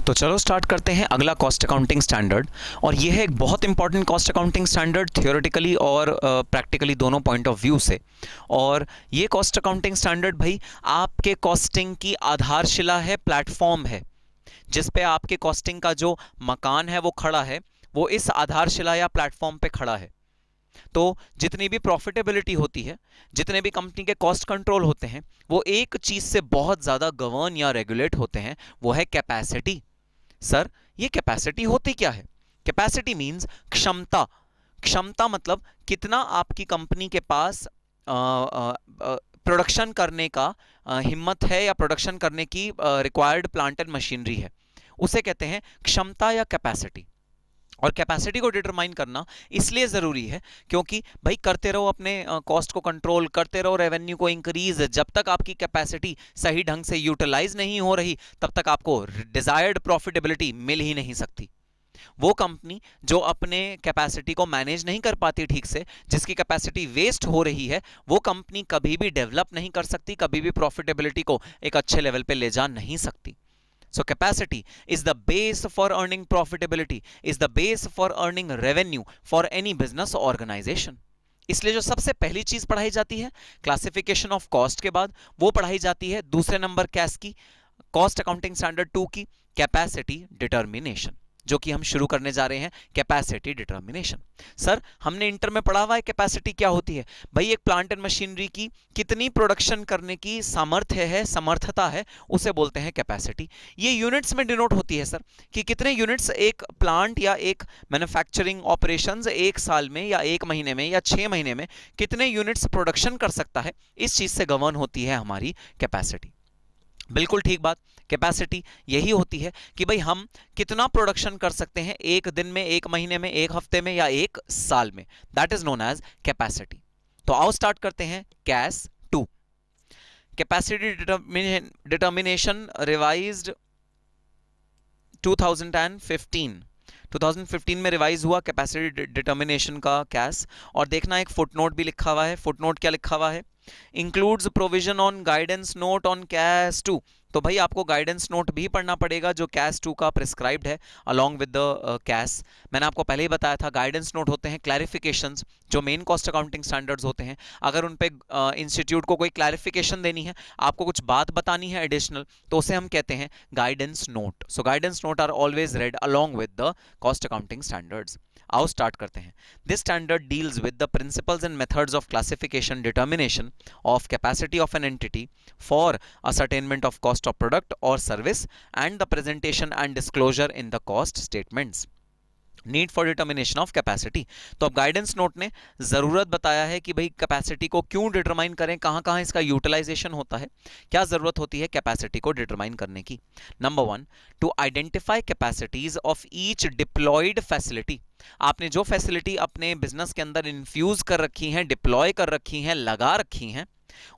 तो चलो स्टार्ट करते हैं अगला कॉस्ट अकाउंटिंग स्टैंडर्ड। और ये है एक बहुत important cost accounting standard, theoretically और प्रैक्टिकली दोनों पॉइंट ऑफ व्यू से। और ये कॉस्ट अकाउंटिंग स्टैंडर्ड भाई आपके कॉस्टिंग की आधारशिला है, प्लेटफॉर्म है जिस पे आपके कॉस्टिंग का जो मकान है वो खड़ा है, वो इस आधारशिला या प्लेटफॉर्म पे खड़ा है। तो जितनी भी प्रॉफिटेबिलिटी होती है, जितने भी कंपनी के कॉस्ट कंट्रोल होते हैं, वो एक चीज से बहुत ज्यादा गवर्न या रेगुलेट होते हैं, वो है कैपेसिटी। सर ये कैपेसिटी होती क्या है? कैपेसिटी मींस क्षमता। क्षमता मतलब कितना आपकी कंपनी के पास प्रोडक्शन करने का हिम्मत है या प्रोडक्शन करने की रिक्वायर्ड प्लांट एंड मशीनरी है, उसे कहते हैं क्षमता या कैपेसिटी। और कैपेसिटी को डिटरमाइन करना इसलिए जरूरी है क्योंकि भाई करते रहो अपने कॉस्ट को कंट्रोल, करते रहो रेवेन्यू को इंक्रीज, जब तक आपकी कैपेसिटी सही ढंग से यूटिलाइज नहीं हो रही तब तक आपको डिजायर्ड प्रॉफिटेबिलिटी मिल ही नहीं सकती। वो कंपनी जो अपने कैपेसिटी को मैनेज नहीं कर पाती ठीक से, जिसकी कैपेसिटी वेस्ट हो रही है, वो कंपनी कभी भी डेवलप नहीं कर सकती, कभी भी प्रॉफिटेबिलिटी को एक अच्छे लेवल पे ले जा नहीं सकती। So capacity is the base for earning profitability, is the base for earning revenue for any business organization. इसलिए जो सबसे पहली चीज पढ़ाई जाती है क्लासिफिकेशन ऑफ कॉस्ट के बाद, वो पढ़ाई जाती है दूसरे नंबर कैस की, कॉस्ट अकाउंटिंग स्टैंडर्ड 2 की कैपेसिटी डिटर्मिनेशन, जो कि हम शुरू करने जा रहे हैं कैपेसिटी डिटर्मिनेशन। सर हमने इंटर में पढ़ा हुआ है कैपेसिटी क्या होती है। भाई एक प्लांट एंड मशीनरी की कितनी प्रोडक्शन करने की सामर्थ्य है, समर्थता है, उसे बोलते हैं कैपेसिटी। ये यूनिट्स में डिनोट होती है सर, कि कितने यूनिट्स एक प्लांट या एक मैन्युफैक्चरिंग ऑपरेशंस एक साल में या एक महीने में या 6 महीने में कितने यूनिट्स प्रोडक्शन कर सकता है, इस चीज से गवर्न होती है हमारी कैपेसिटी। बिल्कुल ठीक बात, कैपेसिटी यही होती है कि भाई हम कितना प्रोडक्शन कर सकते हैं एक दिन में, एक महीने में, एक हफ्ते में या एक साल में, that is known as capacity. तो आओ स्टार्ट करते हैं कैस 2, कैपेसिटी डिटर्मिनेशन रिवाइज्ड 2015 में रिवाइज हुआ कैपेसिटी डिटर्मिनेशन का कैस। और देखना एक फुटनोट भी लिखा हुआ है। फुटनोट क्या लिखा हुआ है? Includes provision on guidance note on CAS 2। तो भाई आपको गाइडेंस नोट भी पढ़ना पड़ेगा जो कैस 2 का प्रिस्क्राइब्ड है अलॉन्ग विद द कैस। मैंने आपको पहले ही बताया था गाइडेंस नोट होते हैं क्लैरिफिकेशंस जो मेन कॉस्ट अकाउंटिंग स्टैंडर्ड्स होते हैं। अगर उन पे इंस्टीट्यूट को कोई क्लैरिफिकेशन देनी है, आपको कुछ बात बतानी है एडिशनल, तो उसे हम कहते हैं guidance note. So guidance note are always read along with the cost accounting standards. आओ स्टार्ट करते हैं। This standard deals with the principles and methods of classification determination of capacity of an entity for ascertainment of cost of product or service and the presentation and disclosure in the cost statements. Need for determination of capacity. तो अब guidance note ने जरूरत बताया है कि भाई capacity को क्यों डिटरमाइन करें, कहां कहां इसका यूटिलाइजेशन होता है, क्या जरूरत होती है कैपेसिटी को डिटरमाइन करने की। Number 1, to identify capacities of each deployed facility. आपने जो फैसिलिटी अपने बिजनेस के अंदर इन्फ्यूज कर रखी हैं, डिप्लॉय कर रखी हैं, लगा रखी हैं,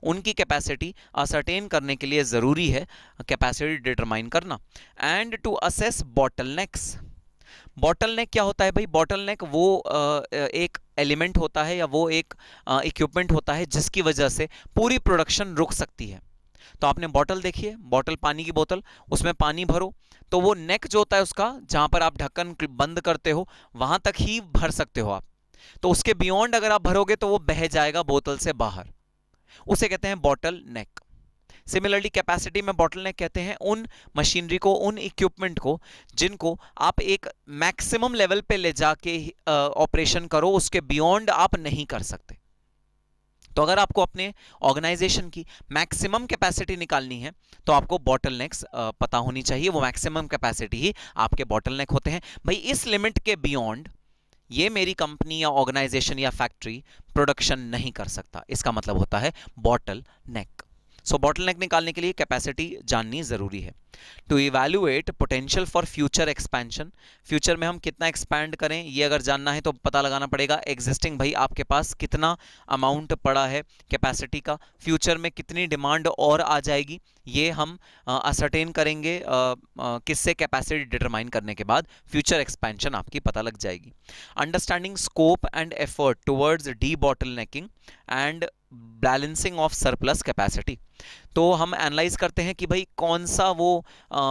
उनकी कैपेसिटी असर्टेन करने के लिए जरूरी है कैपेसिटी डिटरमाइन करना। And to assess bottlenecks. Bottleneck क्या होता है भाई? बॉटलनेक वो एक एलिमेंट होता है या वो एक इक्विपमेंट होता है जिसकी वजह से पूरी प्रोडक्शन रुक सकती है। तो आपने बॉटल देखी है, बॉटल पानी की बोतल, उसमें पानी भरो तो वो नेक जो होता है उसका, जहां पर आप ढक्कन बंद करते हो वहां तक ही भर सकते हो आप। तो उसके बियॉन्ड अगर आप भरोगे तो वो बह जाएगा बोतल से बाहर, उसे कहते हैं बॉटल नेक। सिमिलरली कैपेसिटी में बॉटल नेक कहते हैं उन मशीनरी को, उन इक्विपमेंट को जिनको आप एक मैक्सिमम लेवल पे ले जाके ऑपरेशन करो, उसके बियॉन्ड आप नहीं कर सकते। तो अगर आपको अपने ऑर्गेनाइजेशन की मैक्सिमम कैपेसिटी निकालनी है तो आपको बॉटल नेक्स पता होनी चाहिए। वो मैक्सिमम कैपेसिटी ही आपके बॉटल नेक होते हैं। भाई इस लिमिट के बियॉन्ड ये मेरी कंपनी या ऑर्गेनाइजेशन या फैक्ट्री प्रोडक्शन नहीं कर सकता, इसका मतलब होता है बॉटल नेक। सो बॉटल नेक निकालने के लिए कैपेसिटी जाननी जरूरी है। To evaluate potential for future expansion, future में हम कितना एक्सपैंड करें ये अगर जानना है तो पता लगाना पड़ेगा एग्जिस्टिंग भाई आपके पास कितना अमाउंट पड़ा है कैपेसिटी का, फ्यूचर में कितनी डिमांड और आ जाएगी, ये हम असर्टेन करेंगे किससे? कैपेसिटी डिटरमाइन करने के बाद फ्यूचर एक्सपेंशन आपकी पता लग जाएगी। Understanding scope and effort towards D bottle necking and balancing of surplus capacity. तो हम एनालाइज करते हैं कि भाई कौन सा वो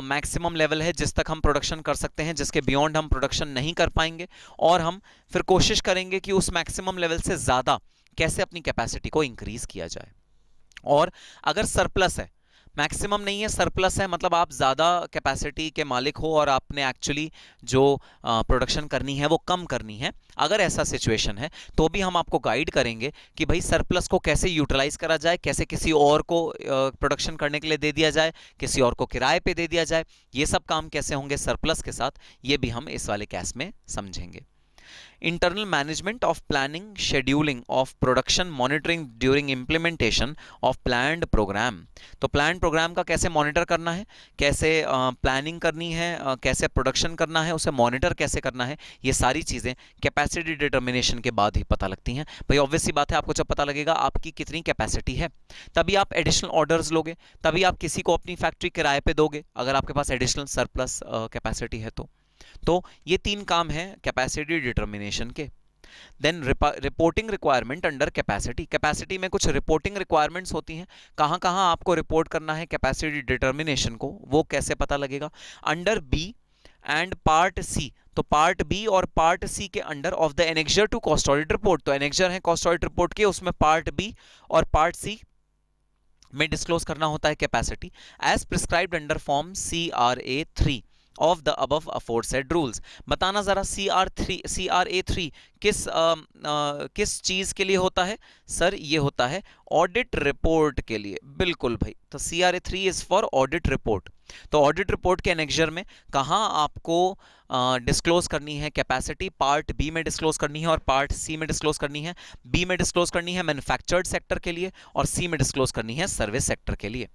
मैक्सिमम लेवल है जिस तक हम प्रोडक्शन कर सकते हैं, जिसके बियॉन्ड हम प्रोडक्शन नहीं कर पाएंगे, और हम फिर कोशिश करेंगे कि उस मैक्सिमम लेवल से ज़्यादा कैसे अपनी कैपेसिटी को इंक्रीज किया जाए। और अगर सरप्लस है, मैक्सिमम नहीं है, सरप्लस है, मतलब आप ज़्यादा कैपेसिटी के मालिक हो और आपने एक्चुअली जो प्रोडक्शन करनी है वो कम करनी है, अगर ऐसा सिचुएशन है तो भी हम आपको गाइड करेंगे कि भाई सरप्लस को कैसे यूटिलाइज करा जाए, कैसे किसी और को प्रोडक्शन करने के लिए दे दिया जाए, किसी और को किराए पे दे दिया जाए, ये सब काम कैसे होंगे सरप्लस के साथ, ये भी हम इस वाले केस में समझेंगे। Internal management of planning, scheduling of production, monitoring during implementation of planned program। तो planned program का कैसे मॉनिटर करना है, कैसे प्लानिंग करनी है, कैसे प्रोडक्शन करना है, उसे मॉनिटर कैसे करना है, ये सारी चीज़ें कैपेसिटी डिटर्मिनेशन के बाद ही पता लगती हैं। भाई ऑब्वियस सी बात है, आपको जब पता लगेगा आपकी कितनी कैपेसिटी है तभी आप एडिशनल ऑर्डर्स लोगे, तभी आप किसी को अपनी फैक्ट्री किराए पे दोगे अगर आपके पास एडिशनल सरप्लस कैपेसिटी है तो ये तीन काम हैं कैपेसिटी डिटर्मिनेशन के। Then reporting requirement under capacity. Capacity में कुछ रिपोर्टिंग रिक्वायरमेंट्स होती हैं, कहाँ कहाँ आपको रिपोर्ट करना है कैपेसिटी डिटर्मिनेशन को, वो कैसे पता लगेगा। Under B and part C, तो पार्ट बी और पार्ट सी के under of the annexure to cost audit report, तो एनेक्जर है कॉस्ट ऑडिट रिपोर्ट के, उसमें पार्ट बी और पार्ट सी में डिस्क्लोज करना होता है capacity as prescribed under form CRA3 of the above aforesaid rules. बताना जरा CRA3 किस चीज के लिए होता है सर? ये होता है ऑडिट रिपोर्ट के लिए। बिल्कुल भाई, तो CRA3 is for audit report. तो ऑडिट रिपोर्ट के एनेक्जर में कहाँ आपको डिस्क्लोज करनी है कैपेसिटी? पार्ट बी में डिस्क्लोज करनी है और पार्ट सी में डिस्क्लोज करनी है। बी में डिस्क्लोज करनी है मैन्युफैक्चर्ड सेक्टर के लिए और सी में डिस्क्लोज करनी है सर्विस सेक्टर के लिए।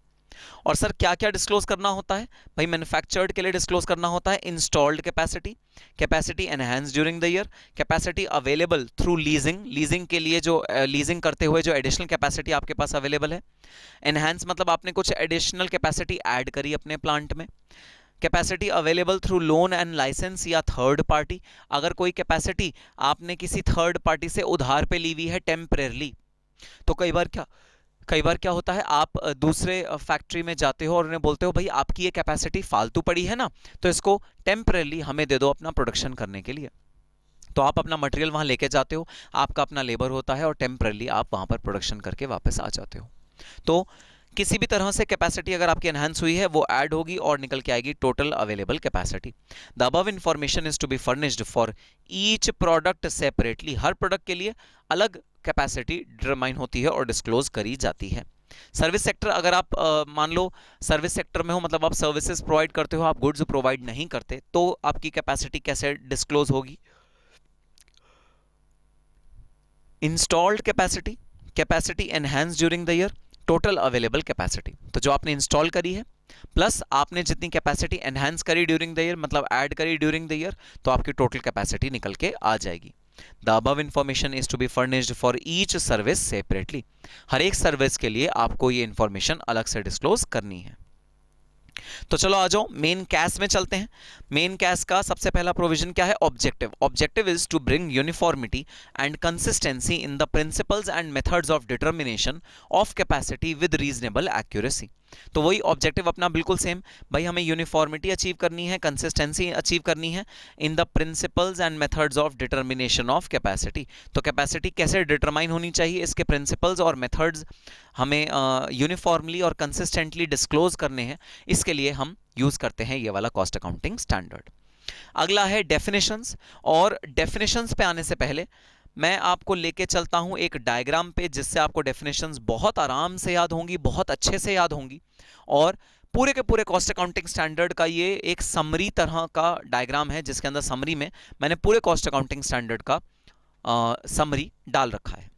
और सर क्या क्या डिस्क्लोज करना होता है? भाई मैन्युफैक्चर्ड के लिए डिस्क्लोज करना होता है installed capacity, capacity enhance during the year, capacity available through leasing, leasing के लिए जो लीजिंग करते हुए जो एडिशनल कैपेसिटी आपके पास अवेलेबल है। एनहांस मतलब आपने कुछ एडिशनल कैपेसिटी ऐड करी अपने प्लांट में। Capacity available through loan and licence या थर्ड पार्टी, अगर कोई कैपेसिटी आपने किसी थर्ड पार्टी से उधार पे ली हुई है टेम्परेरली, तो कई बार क्या होता है, आप दूसरे फैक्ट्री में जाते हो और उन्हें बोलते हो भाई आपकी ये कैपेसिटी फालतू पड़ी है ना, तो इसको टेम्परेरली हमें दे दो अपना प्रोडक्शन करने के लिए। तो आप अपना मटेरियल वहां लेके जाते हो, आपका अपना लेबर होता है और टेम्परेरली आप वहां पर प्रोडक्शन करके वापस आ जाते हो। तो किसी भी तरह से कैपेसिटी अगर आपकी एनहांस हुई है वो ऐड होगी और निकल के आएगी total available capacity. The above information is to be furnished for each product separately. हर प्रोडक्ट के लिए अलग कैपेसिटी डिटरमाइन होती है और डिस्क्लोज करी जाती है। सर्विस सेक्टर, अगर आप मान लो सर्विस सेक्टर में हो, मतलब आप सर्विसेज प्रोवाइड करते हो, आप गुड्स प्रोवाइड नहीं करते, तो आपकी कैपेसिटी कैसे डिस्क्लोज होगी? Installed capacity, capacity enhance during the year, total available capacity. तो जो आपने इंस्टॉल करी है प्लस आपने जितनी कैपेसिटी एनहांस करी ड्यूरिंग द ईयर, मतलब ऐड करी ड्यूरिंग द ईयर, तो आपकी टोटल कैपेसिटी निकल के आ जाएगी। The above information is to be furnished for each service separately. हर एक सर्विस के लिए आपको ये इंफॉर्मेशन अलग से डिस्क्लोज करनी है। तो चलो आ जाओ मेन कैश में चलते हैं। मेन कैश का सबसे पहला प्रोविजन क्या है? Objective. Objective is to bring uniformity and consistency in the principles and methods of determination of capacity with reasonable accuracy. तो वही ऑब्जेक्टिव अपना बिल्कुल सेम, भाई हमें यूनिफॉर्मिटी अचीव करनी है, कंसिस्टेंसी अचीव करनी है इन the principles and methods of determination of capacity. तो कैपेसिटी कैसे डिटरमाइन होनी चाहिए, इसके प्रिंसिपल्स और मेथड्स हमें यूनिफॉर्मली और कंसिस्टेंटली डिस्क्लोज करने हैं। इसके लिए हम यूज करते हैं ये वाला कॉस्ट अकाउंटिंग स्टैंडर्ड। अगला है डेफिनेशंस, और डेफिनेशंस पे आने से पहले मैं आपको लेके चलता हूं एक डायग्राम पे, जिससे आपको डेफिनेशंस बहुत आराम से याद होंगी, बहुत अच्छे से याद होंगी। और पूरे के पूरे कॉस्ट अकाउंटिंग स्टैंडर्ड का ये एक समरी तरह का डायग्राम है, जिसके अंदर समरी में मैंने पूरे कॉस्ट अकाउंटिंग स्टैंडर्ड का समरी डाल रखा है।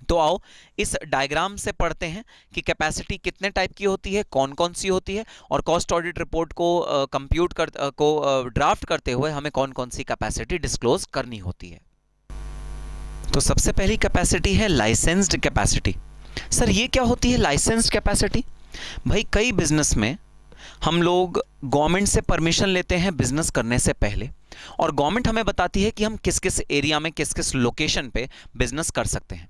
तो आओ इस डायग्राम से पढ़ते हैं कि कैपेसिटी कितने टाइप की होती है, कौन कौन सी होती है, और कॉस्ट ऑडिट रिपोर्ट को ड्राफ्ट करते हुए हमें कौन कौन सी कैपेसिटी डिस्क्लोज करनी होती है। तो सबसे पहली कैपेसिटी है लाइसेंस्ड कैपेसिटी। सर ये क्या होती है लाइसेंस्ड कैपेसिटी? भाई कई बिजनेस में हम लोग गवर्नमेंट से परमिशन लेते हैं बिजनेस करने से पहले, और गवर्नमेंट हमें बताती है कि हम किस किस एरिया में, किस किस लोकेशन पे बिजनेस कर सकते हैं।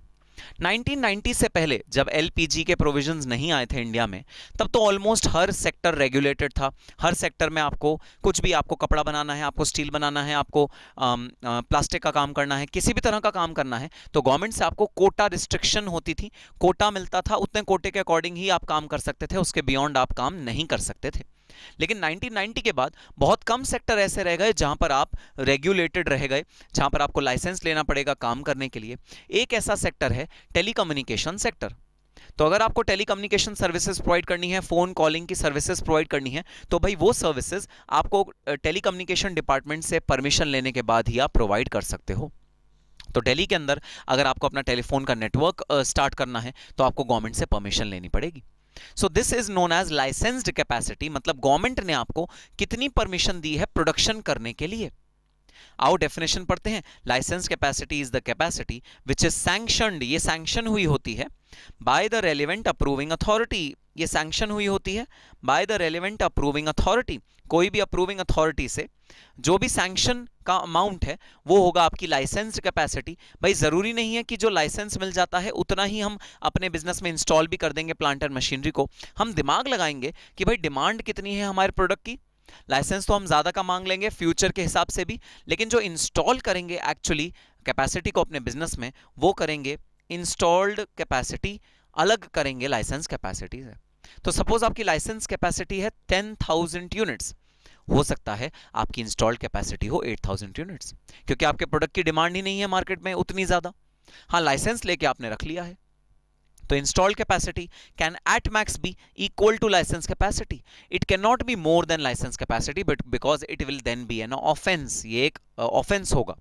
1990 से पहले जब एलपीजी के प्रोविजंस नहीं आए थे इंडिया में, तब तो ऑलमोस्ट हर सेक्टर रेगुलेटेड था। हर सेक्टर में आपको कुछ भी, आपको कपड़ा बनाना है, आपको स्टील बनाना है, आपको प्लास्टिक का काम करना है, किसी भी तरह का काम करना है, तो गवर्नमेंट से आपको कोटा रिस्ट्रिक्शन होती थी, कोटा मिलता था, उतने कोटे के अकॉर्डिंग ही आप काम कर सकते थे, उसके बियॉन्ड आप काम नहीं कर सकते थे। लेकिन 1990 के बाद बहुत कम सेक्टर ऐसे रह गए जहां पर आप रेगुलेटेड रह गए, जहां पर आपको लाइसेंस लेना पड़ेगा काम करने के लिए। एक ऐसा सेक्टर है टेलीकम्युनिकेशन सेक्टर। तो अगर आपको टेलीकम्युनिकेशन सर्विसेज प्रोवाइड करनी है, फोन कॉलिंग की सर्विसेज प्रोवाइड करनी है, तो भाई वो सर्विसेज आपको टेलीकम्युनिकेशन डिपार्टमेंट से परमिशन लेने के बाद ही आप प्रोवाइड कर सकते हो। तो दिल्ली के अंदर अगर आपको अपना टेलीफोन का नेटवर्क स्टार्ट करना है तो आपको गवर्नमेंट से परमिशन लेनी पड़ेगी। So this is known as licensed capacity, मतलब गवर्नमेंट ने आपको कितनी परमिशन दी है प्रोडक्शन करने के लिए। आओ डेफिनेशन पढ़ते हैं। Licence capacity is the capacity which is sanctioned, ये सैंक्शन हुई होती है by the relevant approving authority, ये सैंक्शन हुई होती है by the relevant approving authority. कोई भी अप्रूविंग अथॉरिटी से जो भी सैंक्शन का अमाउंट है वो होगा आपकी लाइसेंस कैपेसिटी। भाई जरूरी नहीं है कि जो लाइसेंस मिल जाता है उतना ही हम अपने बिजनेस में इंस्टॉल भी कर देंगे प्लांट एंड मशीनरी को। हम दिमाग लगाएंगे कि भाई डिमांड कितनी है हमारे प्रोडक्ट की। लाइसेंस तो हम ज्यादा का मांग लेंगे फ्यूचर के हिसाब से भी, लेकिन जो इंस्टॉल करेंगे एक्चुअली कैपेसिटी को अपने बिजनेस में, वो करेंगे इंस्टॉल्ड कैपेसिटी अलग करेंगे लाइसेंस कैपेसिटी से। तो सपोज आपकी लाइसेंस कैपेसिटी है 10,000 यूनिट्स, हो सकता है आपकी इंस्टॉल्ड कैपेसिटी हो 8,000 यूनिट्स, क्योंकि आपके प्रोडक्ट की डिमांड ही नहीं है मार्केट में उतनी ज्यादा। हाँ, लाइसेंस लेके आपने रख लिया है, तो installed capacity can at max be equal to licence capacity. It can not be more than licence capacity, but because it will then be an offence, ये एक ऑफेंस होगा।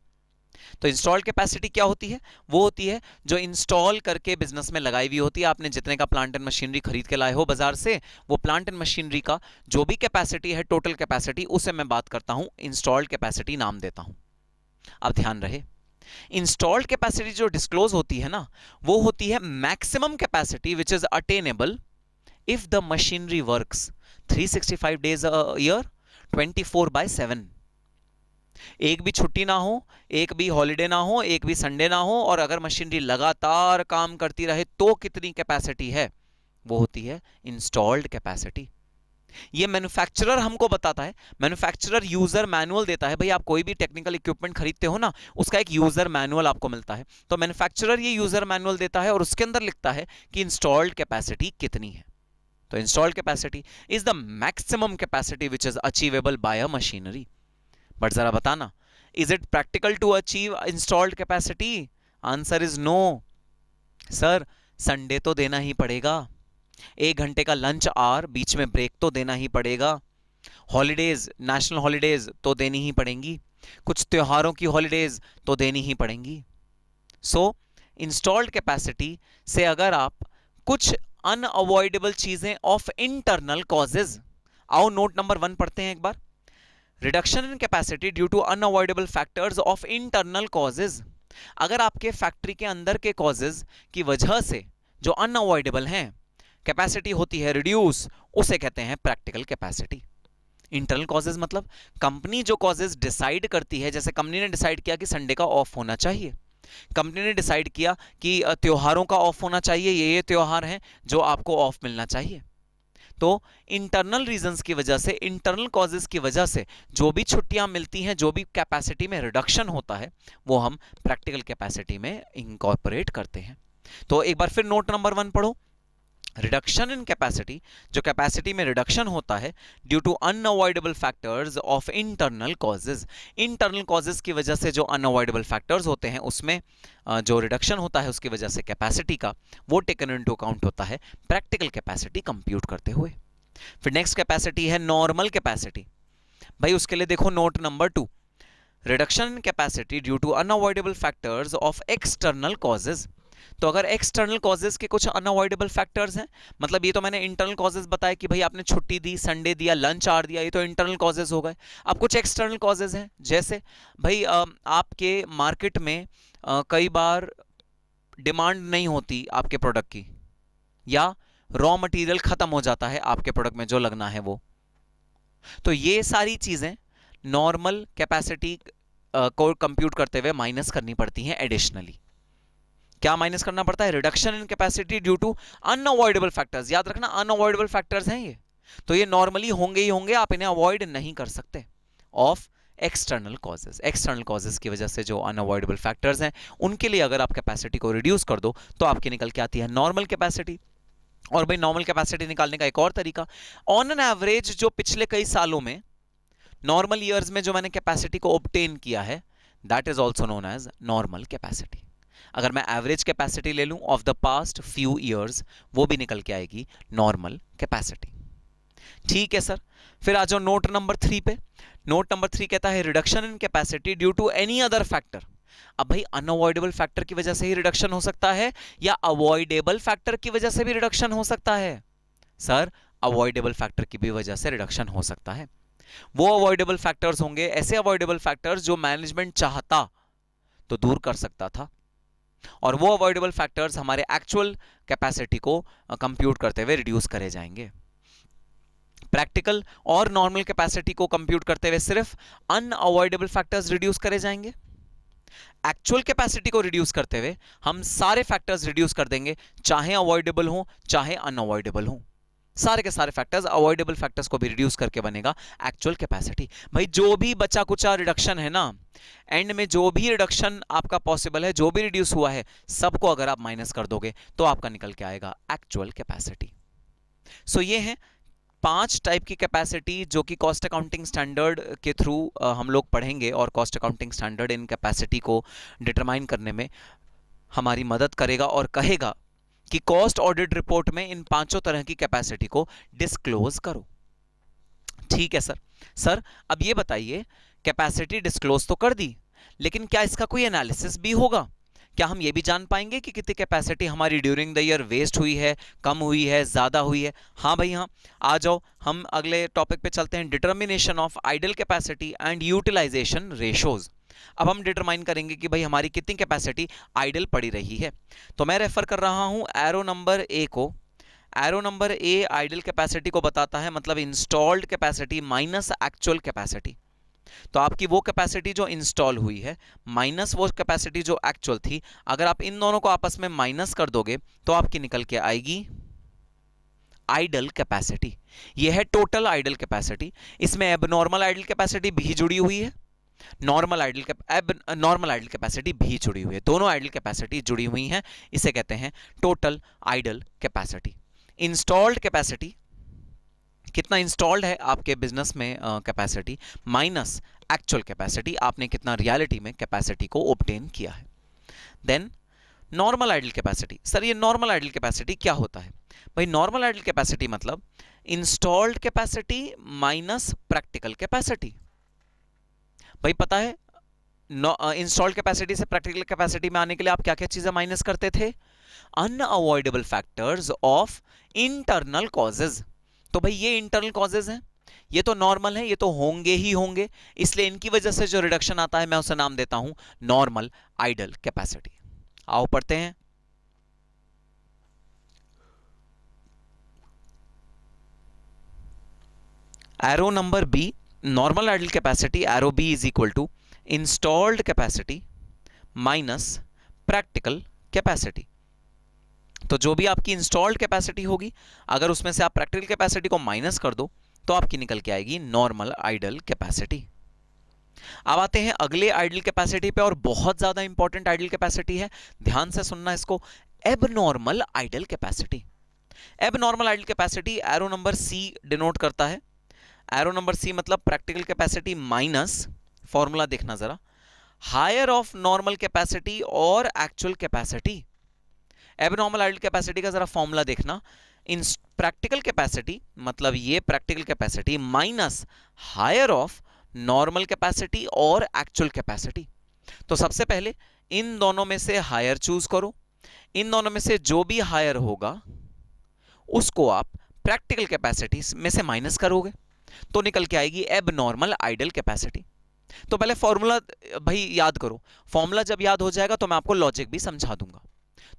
तो इंस्टॉल कैपेसिटी क्या होती है? वो होती है जो इंस्टॉल करके बिजनेस में लगाई हुई होती है। आपने जितने का प्लांट एंड मशीनरी खरीद के लाए हो बाजार से, वो प्लांट एंड मशीनरी का जो भी कैपेसिटी है, टोटल कैपेसिटी, उसे मैं बात करता हूं इंस्टॉल्ड कैपेसिटी नाम देता हूं। अब ध्यान रहे, इंस्टॉल्ड कैपेसिटी जो डिस्क्लोज होती है ना, वो होती है maximum capacity which is attainable if the machinery works 365 days a year 24/7। एक भी छुट्टी ना हो, एक भी हॉलिडे ना हो, एक भी संडे ना हो, और अगर मशीनरी लगातार काम करती रहे तो कितनी कैपेसिटी है? वो होती है इंस्टॉल्ड कैपेसिटी। ये मैन्युफैक्चरर हमको बताता है, मैन्युफैक्चरर यूजर मैनुअल देता है। भाई आप कोई भी टेक्निकल इक्विपमेंट खरीदते हो ना, उसका एक यूजर मैनुअल आपको मिलता है, तो मैन्युफैक्चरर ये यूजर मैनुअल देता है और उसके अंदर लिखता है कि इंस्टॉल्ड कैपेसिटी कितनी है। तो installed capacity is the maximum capacity which is achievable by a machinery. But जरा बताना, is it practical to achieve installed capacity? Answer is no sir. Sunday तो देना ही पड़ेगा, 1 घंटे का लंच आवर, बीच में ब्रेक तो देना ही पड़ेगा, हॉलीडेज, नेशनल हॉलीडेज तो देनी ही पड़ेंगी, कुछ त्योहारों की हॉलीडेज तो देनी ही पड़ेंगी। सो इंस्टॉल्ड कैपेसिटी से अगर आप कुछ अनअवॉइडेबल चीजें ऑफ इंटरनल कॉजेज, आओ नोट नंबर 1 पढ़ते हैं एक बार। Reduction in capacity due to unavoidable factors of internal causes. अगर आपके फैक्ट्री के अंदर के कॉजेज की वजह से जो अनअवॉइडेबल हैं, कैपेसिटी होती है रिड्यूस, उसे कहते हैं प्रैक्टिकल कैपेसिटी। इंटरनल कॉजेज मतलब कंपनी जो कॉजेज डिसाइड करती है, जैसे कंपनी ने डिसाइड किया कि संडे का ऑफ होना चाहिए, कंपनी ने डिसाइड किया कि त्योहारों का ऑफ होना चाहिए, ये त्योहार हैं जो आपको ऑफ मिलना चाहिए। तो इंटरनल रीजंस की वजह से, इंटरनल कॉजेज की वजह से जो भी छुट्टियां मिलती हैं, जो भी कैपेसिटी में रिडक्शन होता है, वो हम प्रैक्टिकल कैपेसिटी में इंकॉर्पोरेट करते हैं। तो एक बार फिर नोट नंबर 1 पढ़ो। रिडक्शन इन कैपेसिटी, जो कैपेसिटी में रिडक्शन होता है due to unavoidable factors of internal causes. Internal causes की वजह से जो अनअवॉइडेबल फैक्टर्स होते हैं, उसमें जो रिडक्शन होता है उसकी वजह से कैपेसिटी का, वो टेकन इनटू अकाउंट होता है प्रैक्टिकल कैपेसिटी कंप्यूट करते हुए। फिर नेक्स्ट कैपेसिटी है नॉर्मल कैपेसिटी। भाई उसके लिए देखो note number 2, reduction in capacity due to unavoidable factors of external causes. तो अगर एक्सटर्नल कॉजेज के कुछ अनअवॉइडेबल फैक्टर्स हैं, मतलब ये तो मैंने इंटरनल कॉजेज बताया कि भाई आपने छुट्टी दी, संडे दिया, लंच आवर दिया, ये तो इंटरनल कॉजेज हो गए। अब कुछ एक्सटर्नल कॉजेज हैं, जैसे भाई आपके मार्केट में कई बार डिमांड नहीं होती आपके प्रोडक्ट की, या रॉ मटेरियल खत्म हो जाता है आपके प्रोडक्ट में जो लगना है वो। तो ये सारी चीजें नॉर्मल कैपेसिटी को कंप्यूट करते हुए माइनस करनी पड़ती हैं एडिशनली। क्या माइनस करना पड़ता है? Reduction in capacity due to unavoidable factors. याद रखना अनअवॉइडेबल फैक्टर्स हैं ये, तो ये नॉर्मली होंगे ही होंगे, आप इन्हें अवॉइड नहीं कर सकते। Of external causes, external causes की वजह से जो अनअवॉइडेबल फैक्टर्स हैं उनके लिए अगर आप कैपेसिटी को रिड्यूस कर दो तो आपकी निकल के आती है नॉर्मल कैपेसिटी। और भाई नॉर्मल कैपेसिटी निकालने का एक और तरीका, ऑन एन एवरेज जो पिछले कई सालों में नॉर्मल ईयर्स में जो मैंने कैपेसिटी को ऑब्टेन किया है, that is also known as normal capacity. अगर मैं एवरेज कैपेसिटी ले लूं of the past few years, वो भी निकल के आएगी नॉर्मल कैपेसिटी। ठीक है सर, फिर आ जाओ नोट नंबर 3 पे। नोट नंबर 3 कहता है reduction in capacity due to any other factor. अब भाई अनअवॉइडेबल फैक्टर की वजह से ही रिडक्शन हो सकता है या अवॉइडेबल फैक्टर की वजह से भी रिडक्शन हो सकता है? सर अवॉइडेबल फैक्टर की भी वजह से रिडक्शन हो सकता है। वो अवॉइडेबल फैक्टर्स होंगे, ऐसे अवॉइडेबल फैक्टर्स जो मैनेजमेंट चाहता तो दूर कर सकता था, और वो अवॉइडेबल फैक्टर्स हमारे एक्चुअल कैपेसिटी को कंप्यूट करते हुए रिड्यूस करे जाएंगे। प्रैक्टिकल और नॉर्मल कैपेसिटी को कंप्यूट करते हुए सिर्फ अनअवॉइडेबल फैक्टर्स रिड्यूस करे जाएंगे। एक्चुअल कैपेसिटी को रिड्यूस करते हुए हम सारे फैक्टर्स रिड्यूस कर देंगे, चाहे अवॉइडेबल हो चाहे अनअवॉइडेबल हो। सारे के सारे फैक्टर्स, अवॉइडेबल फैक्टर्स को भी रिड्यूस करके बनेगा एक्चुअल कैपेसिटी। भाई जो भी बचा कुचा रिडक्शन है ना, एंड में जो भी रिडक्शन आपका पॉसिबल है, जो भी रिड्यूस हुआ है, सबको अगर आप माइनस कर दोगे तो आपका निकल के आएगा एक्चुअल कैपेसिटी। सो ये है 5 टाइप की कैपेसिटी जो कि कॉस्ट अकाउंटिंग स्टैंडर्ड के थ्रू हम लोग पढ़ेंगे, और cost accounting standard in capacity को डिटरमाइन करने में हमारी मदद करेगा और कहेगा कि कॉस्ट ऑडिट रिपोर्ट में इन 5 तरह की कैपेसिटी को डिस्क्लोज करो। ठीक है सर। सर अब ये बताइए, कैपेसिटी डिस्क्लोज तो कर दी, लेकिन क्या इसका कोई एनालिसिस भी होगा? क्या हम ये भी जान पाएंगे कि कितनी कैपेसिटी हमारी ड्यूरिंग द ईयर वेस्ट हुई है, कम हुई है, ज्यादा हुई है? हाँ भाई हाँ। आ जाओ हम अगले टॉपिक पे चलते हैं, determination of idle capacity and utilisation ratios. अब हम डिटरमाइन करेंगे कि भाई हमारी कितनी कैपेसिटी आइडल पड़ी रही है। तो मैं रेफर कर रहा हूं एरो नंबर ए को। Arrow number A idle capacity को बताता है, मतलब installed capacity minus actual capacity. तो आपकी वो कैपेसिटी जो इंस्टॉल हुई है माइनस वो कैपेसिटी जो एक्चुअल थी, अगर आप इन दोनों को आपस में माइनस कर दोगे तो आपकी निकल के आएगी आइडल कैपेसिटी। ये है टोटल आइडल कैपेसिटी। इसमें एबनॉर्मल आइडल कैपेसिटी भी जुड़ी हुई है, नॉर्मल आइडल कैपेसिटी भी जुड़ी हुई है, दोनों आइडल कैपेसिटी जुड़ी हुई हैं। इसे कहते हैं total idle capacity. Installed capacity, कितना इंस्टॉल्ड है आपके बिजनेस में कैपेसिटी, माइनस एक्चुअल कैपेसिटी, आपने कितना रियलिटी में कैपेसिटी को ऑब्टेन किया है। Then normal idle capacity. Sir ये नॉर्मल आइडल कैपेसिटी क्या होता है? भाई नॉर्मल आइडल कैपेसिटी मतलब installed capacity minus practical capacity. भाई पता है इंस्टॉल्ड कैपेसिटी से प्रैक्टिकल कैपेसिटी में आने के लिए आप क्या क्या चीजें माइनस करते थे? Unavoidable factors of internal causes. तो भाई ये इंटरनल कॉजेज हैं, ये तो नॉर्मल है, ये तो होंगे ही होंगे, इसलिए इनकी वजह से जो रिडक्शन आता है मैं उसे नाम देता हूं नॉर्मल आइडल कैपेसिटी। आओ पढ़ते हैं। Arrow number B, normal idle capacity, arrow B is equal to installed capacity minus practical capacity. तो जो भी आपकी इंस्टॉल्ड कैपेसिटी होगी, अगर उसमें से आप प्रैक्टिकल कैपेसिटी को माइनस कर दो तो आपकी निकल के आएगी नॉर्मल आइडल कैपेसिटी। अब आते हैं अगले आइडल कैपेसिटी पे, और बहुत ज्यादा इंपॉर्टेंट आइडल कैपेसिटी है, ध्यान से सुनना इसको, abnormal idle capacity. Abnormal idle capacity arrow number C denote करता है। एरो नंबर सी मतलब प्रैक्टिकल कैपेसिटी माइनस, फॉर्मूला देखना जरा, हायर ऑफ नॉर्मल कैपेसिटी और actual capacity. Abnormal idle capacity का जरा फॉर्मूला देखना, इन प्रैक्टिकल कैपेसिटी मतलब ये practical capacity minus higher of normal capacity और एक्चुअल कैपेसिटी। तो सबसे पहले इन दोनों में से हायर चूज करो, इन दोनों में से जो भी हायर होगा उसको आप प्रैक्टिकल कैपेसिटी में से माइनस करोगे तो निकल के आएगी एबनॉर्मल आइडल कैपेसिटी। तो पहले फॉर्मूला भाई याद करो, फॉर्मूला जब याद हो जाएगा तो मैं आपको लॉजिक भी समझा दूंगा।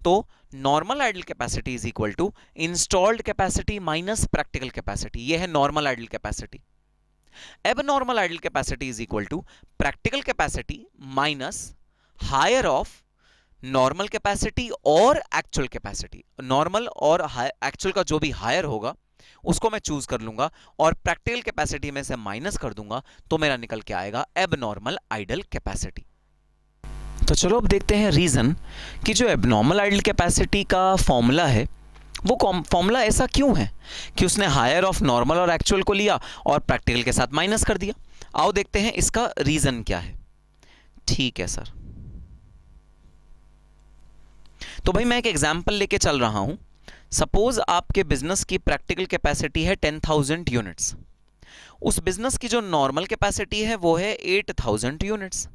तो normal idle capacity is equal to installed capacity minus practical capacity, ये है normal idle capacity. Abnormal idle capacity is equal to practical capacity minus higher of normal capacity और एक्चुअल कैपेसिटी, नॉर्मल और actual का जो भी higher होगा उसको मैं चूज कर लूंगा और प्रैक्टिकल कैपेसिटी में से माइनस कर दूंगा, तो मेरा निकल के आएगा एबनॉर्मल आइडल कैपेसिटी। तो चलो अब देखते हैं रीजन कि जो एबनॉर्मल आइडल कैपेसिटी का फॉर्मूला है वो फॉर्मूला ऐसा क्यों है कि उसने हायर ऑफ नॉर्मल और एक्चुअल को लिया और प्रैक्टिकल के साथ माइनस कर दिया। आओ देखते हैं इसका रीजन क्या है। ठीक है सर, तो भाई मैं एक एग्जांपल लेके चल रहा हूं। सपोज आपके बिजनेस की प्रैक्टिकल कैपेसिटी है 10,000 यूनिट्स, उस बिजनेस की जो नॉर्मल कैपेसिटी है वो है 8,000 यूनिट्स,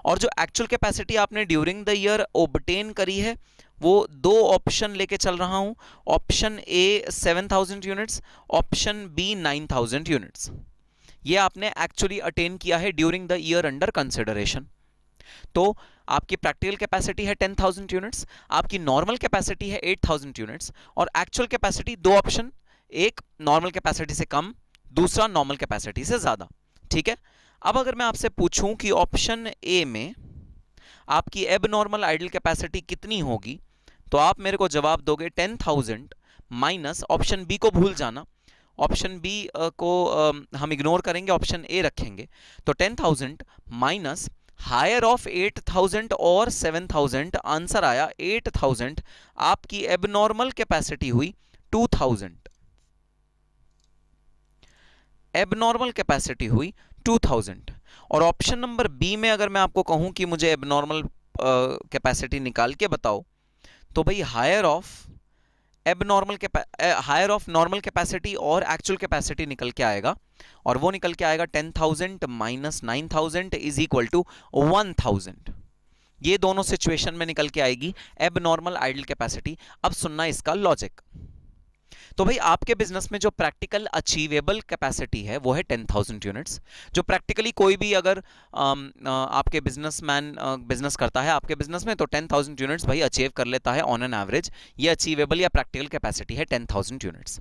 और जो एक्चुअल कैपेसिटी आपने ड्यूरिंग द ईयर ऑब्टेन करी है वो दो ऑप्शन लेके चल रहा हूं। Option A 7,000 units, option B 9,000 units. ये आपने एक्चुअली अटेन किया है during the year under consideration. तो आपकी प्रैक्टिकल कैपेसिटी है 10,000 यूनिट्स, आपकी नॉर्मल कैपेसिटी है 8,000 यूनिट्स, और एक्चुअल कैपेसिटी दो ऑप्शन, एक नॉर्मल कैपेसिटी से कम, दूसरा नॉर्मल कैपेसिटी से ज्यादा। ठीक है, अब अगर मैं आपसे पूछूं कि ऑप्शन ए में आपकी एबनॉर्मल आइडल कैपेसिटी कितनी होगी, तो आप मेरे को जवाब दोगे 10,000 माइनस, ऑप्शन बी को भूल जाना, ऑप्शन बी को हम इग्नोर करेंगे, ऑप्शन ए रखेंगे। तो 10,000 माइनस हायर ऑफ 8,000 और 7,000, आंसर आया 8,000। आपकी एबनॉर्मल कैपेसिटी हुई 2,000, एबनॉर्मल कैपेसिटी हुई 2,000। और ऑप्शन नंबर बी में अगर मैं आपको कहूं कि मुझे एबनॉर्मल कैपेसिटी निकाल के बताओ, तो भाई हायर ऑफ नॉर्मल कैपेसिटी और एक्चुअल कैपेसिटी निकल के आएगा, और वो निकल के आएगा 10,000 माइनस 9,000 इज इक्वल टू 1,000। ये दोनों सिचुएशन में निकल के आएगी एबनॉर्मल आइडल कैपेसिटी। अब सुनना इसका लॉजिक। तो भाई आपके बिजनेस में जो प्रैक्टिकल अचीवेबल कैपेसिटी है वो है 10,000 यूनिट्स। जो प्रैक्टिकली कोई भी अगर आपके बिजनेसमैन बिजनेस करता है आपके बिजनेस में, तो 10,000 यूनिट्स भाई अचीव कर लेता है ऑन एन एवरेज। ये अचीवेबल या प्रैक्टिकल कैपेसिटी है 10,000 यूनिट्स।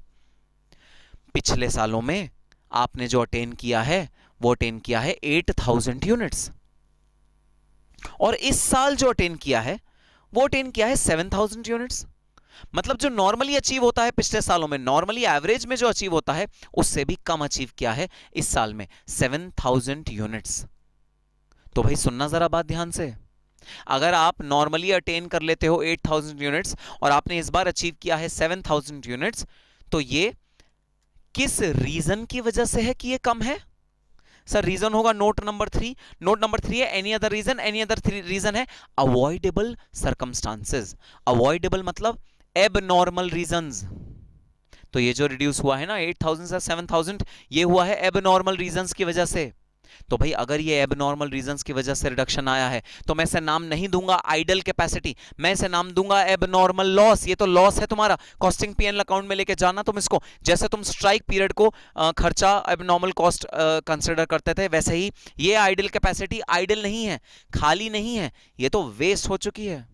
पिछले सालों में आपने जो अटेन किया है वो अटेन किया है 8,000 यूनिट्स, और इस साल जो अटेन किया है वो अटेन किया है 7,000 यूनिट्स। मतलब जो नॉर्मली अचीव होता है पिछले सालों में, नॉर्मली एवरेज में जो अचीव होता है उससे भी कम अचीव किया है इस साल में 7,000 यूनिट्स। तो भाई सुनना जरा बात ध्यान से, अगर आप नॉर्मली अटेन कर लेते हो 8,000 यूनिट्स और आपने इस बार अचीव किया है 7,000 यूनिट्स, तो ये किस रीजन की वजह से है कि ये कम है? सर रीजन होगा नोट नंबर 3। नोट नंबर 3 है any other reason. Any other reason है अवॉइडेबल सर्कमस्टांसेस। अवॉइडेबल मतलब एबनॉर्मल रीजंस। तो ये जो रिड्यूस हुआ है ना 8,000 से 7,000, ये हुआ है एबनॉर्मल रीजंस की वजह से। तो भाई अगर ये एबनॉर्मल रीजंस की वजह से रिडक्शन आया है तो मैं इसे नाम नहीं दूंगा आइडल कैपेसिटी, मैं इसे नाम दूंगा एबनॉर्मल लॉस। ये तो लॉस है तुम्हारा, कॉस्टिंग पीएनएल अकाउंट में लेके जाना तुम इसको। जैसे तुम स्ट्राइक पीरियड को खर्चा एबनॉर्मल कॉस्ट कंसिडर करते थे, वैसे ही ये आइडल कैपेसिटी आइडल नहीं है, खाली नहीं है, ये तो वेस्ट हो चुकी है।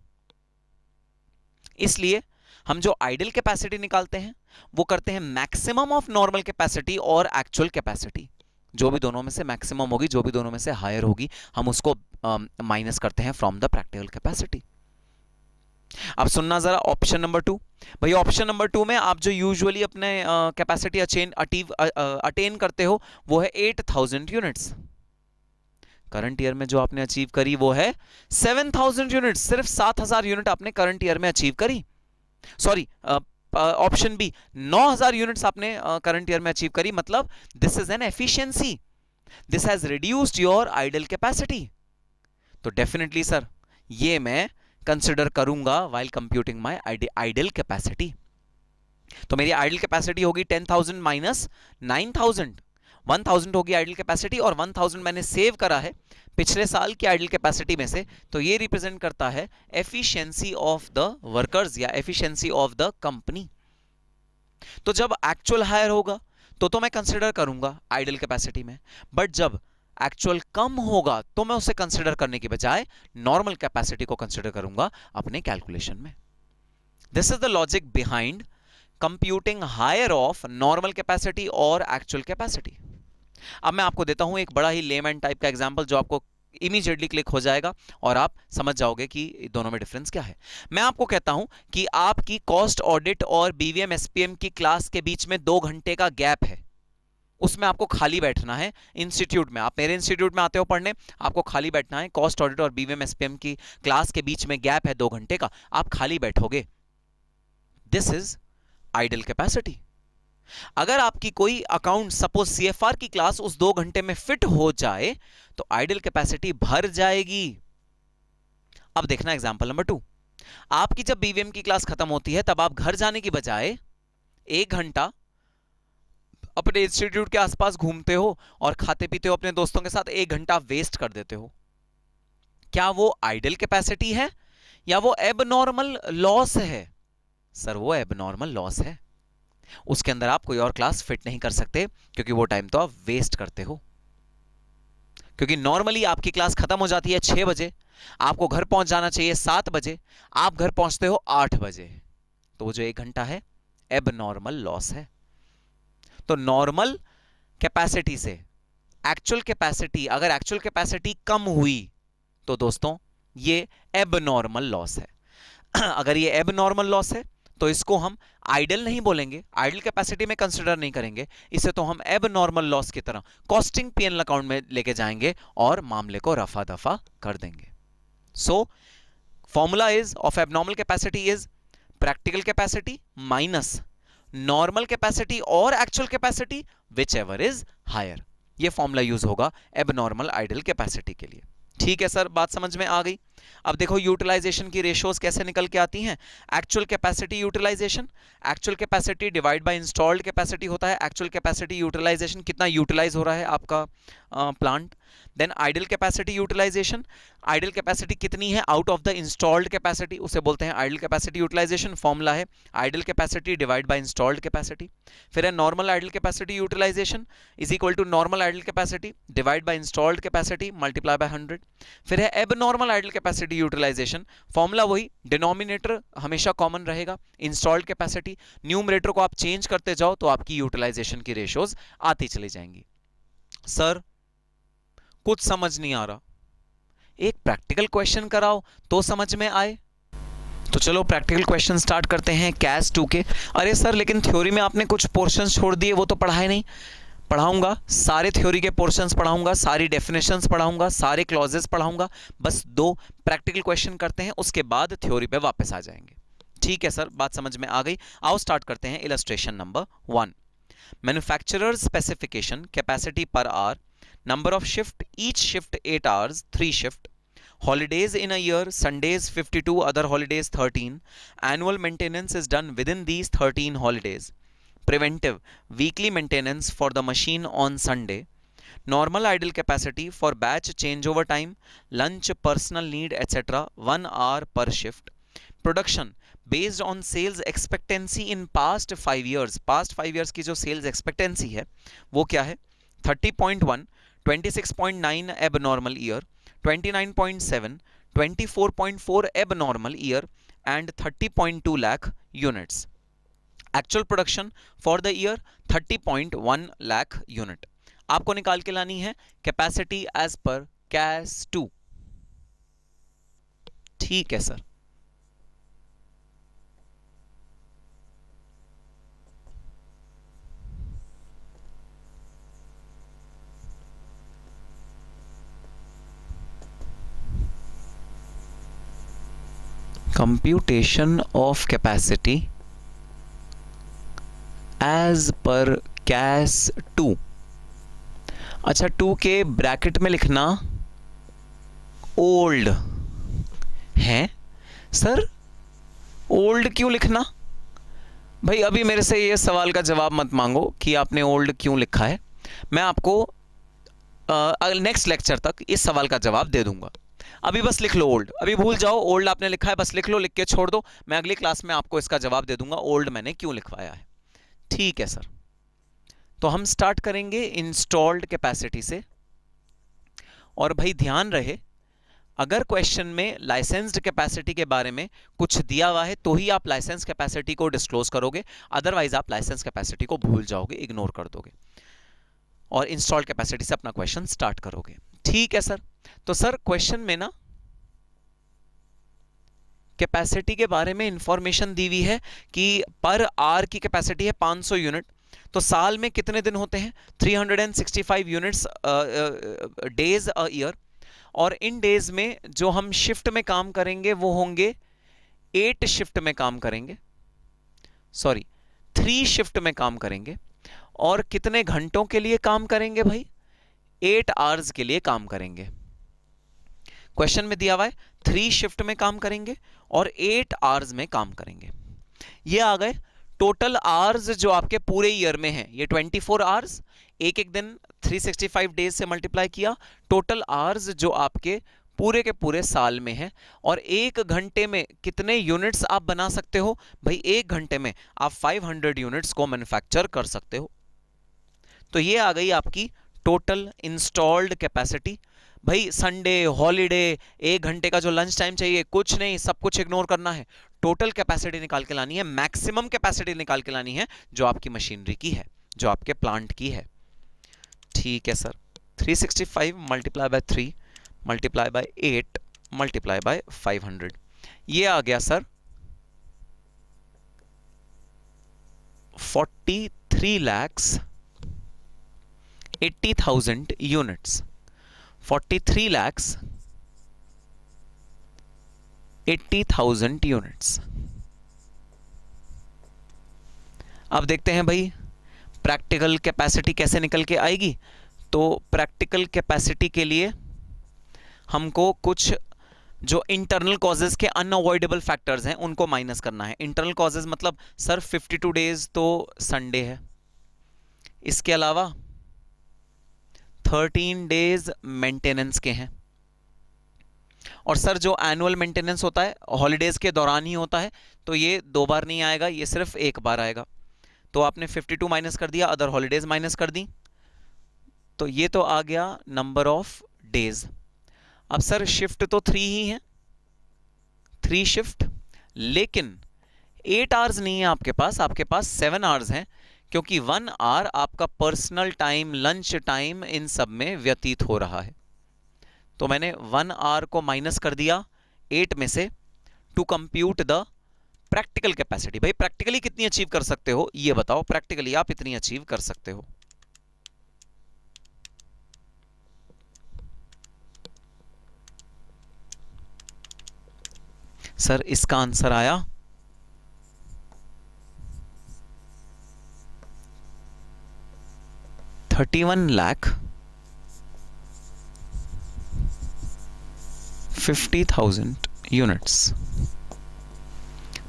इसलिए हम जो आइडल कैपेसिटी निकालते हैं वो करते हैं मैक्सिमम ऑफ नॉर्मल कैपेसिटी और एक्चुअल कैपेसिटी। जो भी दोनों में से मैक्सिमम होगी, जो भी दोनों में से हायर होगी, हम उसको माइनस करते हैं फ्रॉम द प्रैक्टिकल कैपेसिटी। अब सुनना जरा ऑप्शन नंबर 2। भाई ऑप्शन नंबर 2 में आप जो यूजुअली अपने कैपेसिटी अटेन करते हो वो है 8,000 यूनिट्स। करंट ईयर में जो आपने अचीव करी वो है 7,000 यूनिट्स। सिर्फ 7,000 यूनिट आपने करंट ईयर में अचीव करी। सॉरी, ऑप्शन बी 9,000 यूनिट्स आपने करंट ईयर में अचीव करी। मतलब this is an efficiency, this has reduced your idle capacity. तो डेफिनेटली सर ये मैं कंसिडर करूंगा while computing my idle capacity. तो मेरी आइडल कैपेसिटी होगी 10,000 माइनस 9,000, 1,000 होगी आइडल कैपेसिटी, और 1,000 मैंने सेव करा है पिछले साल की आइडल कैपेसिटी में से। तो ये रिप्रेजेंट करता है एफिशिएंसी ऑफ द वर्कर्स या एफिशिएंसी ऑफ द कंपनी। तो जब एक्चुअल हायर होगा तो मैं कंसिडर करूंगा आइडल कैपेसिटी में, बट जब एक्चुअल कम होगा तो मैं उसे कंसिडर करने के बजाय नॉर्मल कैपेसिटी को कंसिडर करूंगा अपने कैलकुलेशन में। This is the logic behind computing higher of normal capacity और एक्चुअल कैपेसिटी। अब मैं आपको देता हूं एक बड़ा ही लेमैन टाइप का एग्जांपल जो आपको इमीडिएटली क्लिक हो जाएगा और आप समझ जाओगे कि दोनों में डिफरेंस क्या है। मैं आपको कहता हूं कि आपकी कॉस्ट ऑडिट और बीवीएम एसपीएम की क्लास के बीच में 2 घंटे का गैप है, उसमें आपको खाली बैठना है। इंस्टीट्यूट में, आप मेरे इंस्टीट्यूट में आते हो पढ़ने, आपको खाली बैठना है। कॉस्ट ऑडिट और बीवीएम एसपीएम की क्लास के बीच में गैप है 2 घंटे का, आप खाली बैठोगे। This is idle capacity. अगर आपकी कोई अकाउंट सपोज सीएफआर की क्लास उस 2 घंटे में फिट हो जाए तो आइडल कैपेसिटी भर जाएगी। अब देखना एग्जांपल नंबर 2। आपकी जब बीवीएम की क्लास खत्म होती है तब आप घर जाने की बजाय 1 घंटा अपने इंस्टीट्यूट के आसपास घूमते हो और खाते पीते हो अपने दोस्तों के साथ, 1 घंटा वेस्ट कर देते हो। क्या वो आइडल कैपेसिटी है या वो एबनॉर्मल लॉस है? सर वो एबनॉर्मल लॉस है, उसके अंदर आप कोई और क्लास फिट नहीं कर सकते क्योंकि वो टाइम तो आप वेस्ट करते हो। क्योंकि नॉर्मली आपकी क्लास खत्म हो जाती है 6 बजे, आपको घर पहुंच जाना चाहिए 7 बजे, आप घर पहुंचते हो 8 बजे, तो वो जो 1 घंटा है एबनॉर्मल लॉस है। तो नॉर्मल कैपेसिटी से एक्चुअल कैपेसिटी, अगर एक्चुअल कैपेसिटी कम हुई तो दोस्तों ये एबनॉर्मल लॉस है। अगर ये एबनॉर्मल लॉस है तो इसको हम आइडल नहीं बोलेंगे, आइडल कैपेसिटी में कंसीडर नहीं करेंगे, इसे तो हम एबनॉर्मल लॉस की तरह कॉस्टिंग पीएनएल अकाउंट में लेके जाएंगे और मामले को रफा दफा कर देंगे। So formula is of abnormal capacity is practical capacity minus normal capacity और actual capacity whichever is higher. ये फॉर्मूला यूज होगा एबनॉर्मल आइडल कैपेसिटी के लिए। ठीक है सर, बात समझ में आ गई। अब देखो यूटिलाइजेशन की रेशियोज कैसे निकल के आती हैं। Actual capacity utilisation, actual capacity divide by installed capacity होता है। एक्चुअल कैपेसिटी यूटिलाइजेशन, कितना यूटिलाइज हो रहा है आपका plant. Then idle capacity utilisation, idle capacity कितनी है out of the installed capacity, उसे बोलते हैं आइडल कैपेसिटी यूटिलाइजेशन। फॉर्मूला है idle capacity divide by installed capacity. फिर है normal idle capacity utilisation is equal to normal idle capacity divide by installed capacity multiply bye 100। फिर है abnormal idle capacity utilisation, formula वही, denominator हमेशा common रहेगा, installed capacity, numerator को आप change करते जाओ तो आपकी यूटिलाइजेशन की रेशियोज आती चली जाएंगी। सर कुछ समझ नहीं आ रहा, एक प्रैक्टिकल क्वेश्चन कराओ तो समझ में आए। तो चलो प्रैक्टिकल क्वेश्चन स्टार्ट करते हैं कैस 2 के। अरे सर लेकिन थ्योरी में आपने कुछ पोर्शंस छोड़ दिए, वो तो पढ़ाए नहीं। पढ़ाऊंगा, सारे थ्योरी के पोर्शंस पढ़ाऊंगा, सारी डेफिनेशंस पढ़ाऊंगा, सारे क्लॉजेस पढ़ाऊंगा, बस 2 प्रैक्टिकल क्वेश्चन करते हैं, उसके बाद थ्योरी पे वापस आ जाएंगे। ठीक है सर, बात समझ में आ गई। आओ स्टार्ट करते हैं। Illustration number 1, manufacturer specification, capacity per hour, number of shift, each shift 8 hours, 3 shift, holidays in a year, Sundays 52, other holidays 13, annual maintenance is done within these 13 holidays, preventive weekly maintenance for the machine on Sunday, normal idle capacity for batch changeover time, lunch, personal need etc, 1 hour per shift, production based on sales expectancy in past 5 years, past 5 years की जो sales expectancy है वो क्या है, 30.1, 26.9 abnormal year, 29.7, 24.4 abnormal year and 30.2 lakh units. Actual production for the year 30.1 lakh unit. आपको निकाल के लानी है कैपेसिटी एज पर कैस 2। ठीक है sir, computation of capacity as per CAS 2। अच्छा 2 के ब्रैकेट में लिखना ओल्ड है। सर ओल्ड क्यों लिखना? भाई अभी मेरे से ये सवाल का जवाब मत मांगो कि आपने ओल्ड क्यों लिखा है, मैं आपको नेक्स्ट लेक्चर तक इस सवाल का जवाब दे दूंगा। अभी बस लिख लो ओल्ड, अभी भूल जाओ ओल्ड आपने लिखा है, बस लिख लो, लिख के छोड़ दो, मैं अगली क्लास में आपको इसका जवाब दे दूंगा ओल्ड मैंने क्यों लिखवाया है। ठीक है सर, तो हम स्टार्ट करेंगे इंस्टॉल्ड कैपेसिटी से। और भाई ध्यान रहे, अगर क्वेश्चन में लाइसेंस्ड कैपेसिटी के बारे में कुछ दिया हुआ है तो ही आप लाइसेंस कैपेसिटी को डिस्क्लोज करोगे, अदरवाइज आप लाइसेंस कैपेसिटी को भूल जाओगे, इग्नोर कर दोगे और इंस्टॉल्ड कैपेसिटी से अपना क्वेश्चन स्टार्ट करोगे। ठीक है सर, तो सर क्वेश्चन में ना कैपेसिटी के बारे में इंफॉर्मेशन दी हुई है कि पर आर की कैपेसिटी है 500 यूनिट, तो साल में कितने दिन होते हैं 365 यूनिट्स डेज अ ईयर, और इन डेज में जो हम शिफ्ट में काम करेंगे वो होंगे 8 शिफ्ट में काम करेंगे, सॉरी 3 शिफ्ट में काम करेंगे, और कितने घंटों के लिए काम करेंगे भाई 8 आवर्स के लिए काम करेंगे। क्वेश्चन में दिया हुआ है 3 शिफ्ट में काम करेंगे और 8 आवर्स में काम करेंगे। ये आ गए टोटल आवर्स जो आपके पूरे ईयर में है, ये 24 आवर्स, एक एक दिन 365 डेज से मल्टीप्लाई किया, टोटल आवर्स जो आपके पूरे के पूरे साल में है। और एक घंटे में कितने यूनिट्स आप बना सकते हो भाई, एक घंटे में आप 500 यूनिट्स को मैन्युफैक्चर कर सकते हो। तो ये आ गई आपकी टोटल इंस्टॉल्ड कैपेसिटी। भाई संडे हॉलीडे, एक घंटे का जो लंच टाइम चाहिए, कुछ नहीं, सब कुछ इग्नोर करना है, टोटल कैपेसिटी निकाल के लानी है, मैक्सिमम कैपेसिटी निकाल के लानी है जो आपकी मशीनरी की है, जो आपके प्लांट की है। ठीक है sir, 365 multiply by 3 multiply by 8 multiply by 500, ये आ गया सर 43,80,000 यूनिट्स। 43,80,000 यूनिट्स। अब देखते हैं भाई प्रैक्टिकल कैपेसिटी कैसे निकल के आएगी। तो प्रैक्टिकल कैपेसिटी के लिए हमको कुछ जो इंटरनल कॉजेज के अनअवॉइडेबल फैक्टर्स हैं उनको माइनस करना है। इंटरनल कॉजेज मतलब सर 52 डेज तो संडे है, इसके अलावा 13 डेज मेंटेनेंस के हैं, और सर जो एनुअल मेंटेनेंस होता है हॉलीडेज के दौरान ही होता है, तो ये 2 बार नहीं आएगा, ये सिर्फ 1 बार आएगा। तो आपने 52 माइनस कर दिया, अदर हॉलीडेज माइनस कर दी, तो ये तो आ गया नंबर ऑफ डेज। अब सर शिफ्ट तो 3 ही है, 3 शिफ्ट, लेकिन 8 आवर्स नहीं है आपके पास 7 आवर्स हैं, क्योंकि 1 आवर आपका personal time, lunch time in सब में व्यतीत हो रहा है। तो मैंने 1 आवर को माइनस कर दिया 8 में से to compute the practical capacity. भाई प्रैक्टिकली कितनी अचीव कर सकते हो ये बताओ, प्रैक्टिकली आप इतनी अचीव कर सकते हो। सर इसका आंसर आया 31,50,000 यूनिट्स।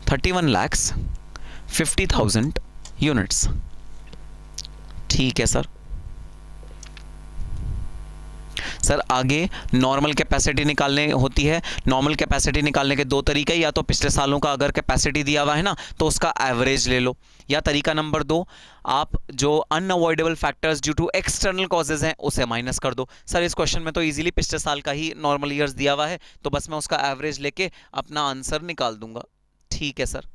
31,50,000 यूनिट्स। ठीक है सर। सर आगे नॉर्मल कैपेसिटी निकालने होती है। नॉर्मल कैपेसिटी निकालने के 2 तरीके, या तो पिछले सालों का अगर कैपेसिटी दिया हुआ है ना तो उसका एवरेज ले लो, या तरीका नंबर 2 आप जो unavoidable factors due to external causes हैं उसे माइनस कर दो। सर इस क्वेश्चन में तो इजीली पिछले साल का ही नॉर्मल ईयर्स दिया हुआ है, तो बस मैं उसका एवरेज लेके अपना आंसर निकाल दूंगा। ठीक है सर,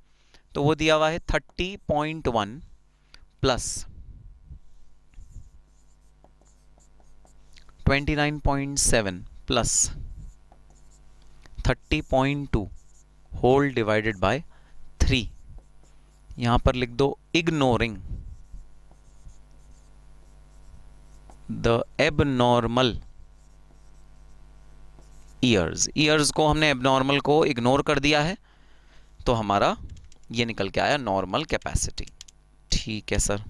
तो वो दिया हुआ है 30.1 plus 29.7 plus 30.2 whole divided by 3। यहां पर लिख दो ignoring the abnormal years. Years को हमने एबनॉर्मल को इग्नोर कर दिया है, तो हमारा ये निकल के आया नॉर्मल कैपेसिटी। ठीक है सर।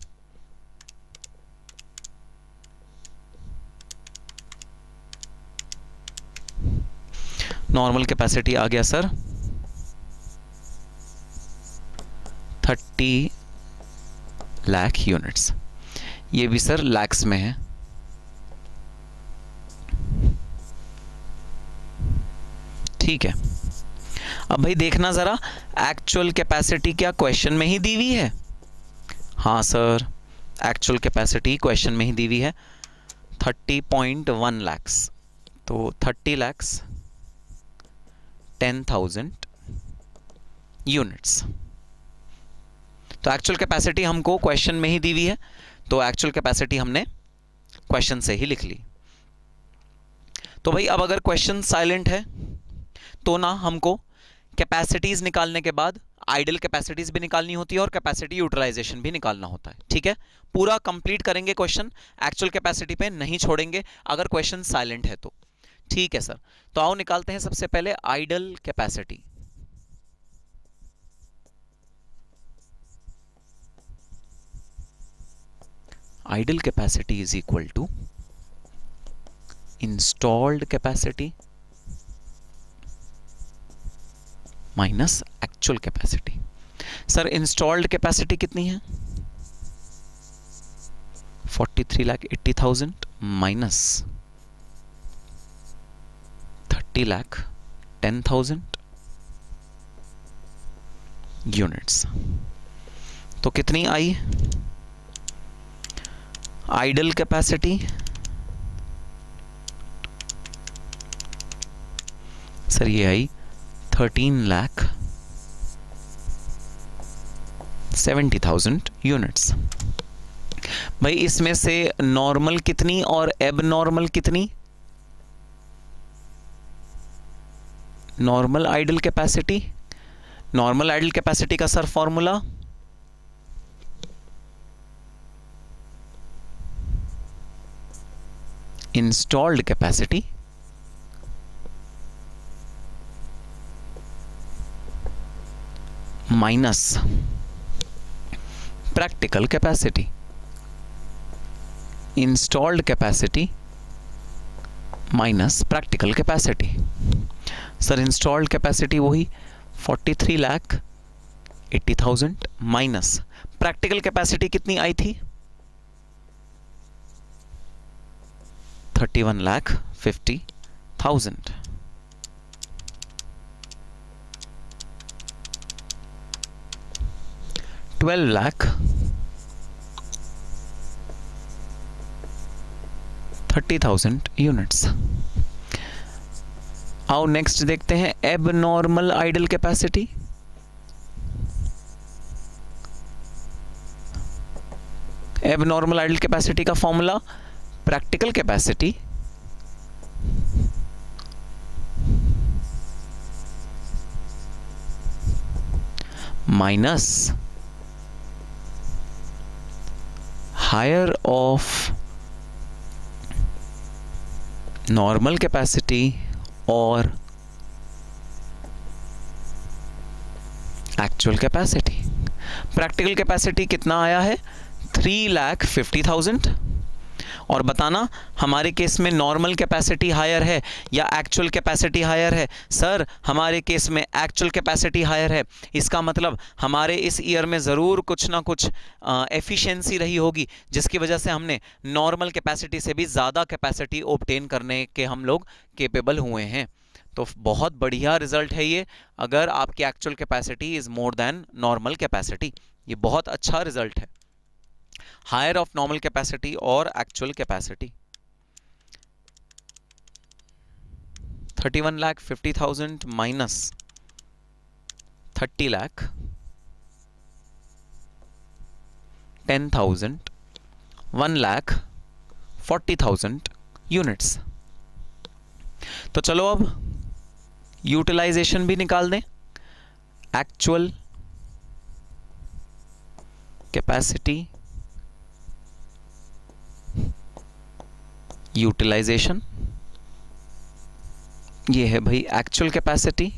नॉर्मल कैपेसिटी आ गया सर 30 लाख यूनिट्स। ये भी सर लैक्स में है। ठीक है, अब भाई देखना जरा एक्चुअल कैपेसिटी क्या क्वेश्चन में ही दी हुई है। हाँ सर, एक्चुअल कैपेसिटी क्वेश्चन में ही दी हुई है 30.1 लैक्स। तो 30 लैक्स 10,000 यूनिट्स। तो एक्चुअल कैपेसिटी हमको क्वेश्चन में ही दी हुई है, तो एक्चुअल कैपेसिटी हमने क्वेश्चन से ही लिख ली। तो भाई अब अगर क्वेश्चन साइलेंट है तो ना हमको कैपेसिटीज निकालने के बाद आइडल कैपेसिटीज भी निकालनी होती है और कैपेसिटी यूटिलाइजेशन भी निकालना होता है। ठीक है, पूरा कंप्लीट करेंगे क्वेश्चन, एक्चुअल कैपेसिटी पे नहीं छोड़ेंगे अगर क्वेश्चन साइलेंट है तो। ठीक है सर, तो आओ निकालते हैं सबसे पहले idle capacity. Idle capacity is equal to installed capacity minus actual capacity. Sir installed capacity कितनी है? 43,80,000 माइनस 30,10,000 यूनिट्स, तो कितनी आई आइडल कैपेसिटी? सर ये आई 13,70,000 यूनिट्स। भाई इसमें से नॉर्मल कितनी और एबनॉर्मल कितनी? Normal idle capacity, normal idle capacity का sir formula installed capacity minus practical capacity. Installed capacity minus practical capacity. Sir installed capacity वही 43,80,000 माइनस प्रैक्टिकल कैपेसिटी कितनी आई थी? 31,50,000। 12,30,000 यूनिट्स। आओ नेक्स्ट देखते हैं abnormal idle capacity. Abnormal idle capacity का formula practical capacity minus higher of normal capacity और actual capacity. Practical capacity कितना आया है? 3,50,000। और बताना हमारे केस में नॉर्मल कैपेसिटी हायर है या एक्चुअल कैपेसिटी हायर है? सर हमारे केस में एक्चुअल कैपेसिटी हायर है। इसका मतलब हमारे इस ईयर में ज़रूर कुछ ना कुछ एफिशिएंसी रही होगी जिसकी वजह से हमने नॉर्मल कैपेसिटी से भी ज़्यादा कैपेसिटी ऑब्टेन करने के हम लोग केपेबल हुए हैं। तो बहुत बढ़िया रिजल्ट है ये, अगर आपकी actual capacity is more than normal capacity. ये बहुत अच्छा रिजल्ट है, हायर ऑफ नॉर्मल कैपेसिटी और एक्चुअल कैपेसिटी। 31,50,000 minus 30,10,000 1,40,000 units. तो चलो अब यूटिलाइजेशन भी निकाल दें। एक्चुअल कैपेसिटी यूटिलाइजेशन, ये है भाई actual capacity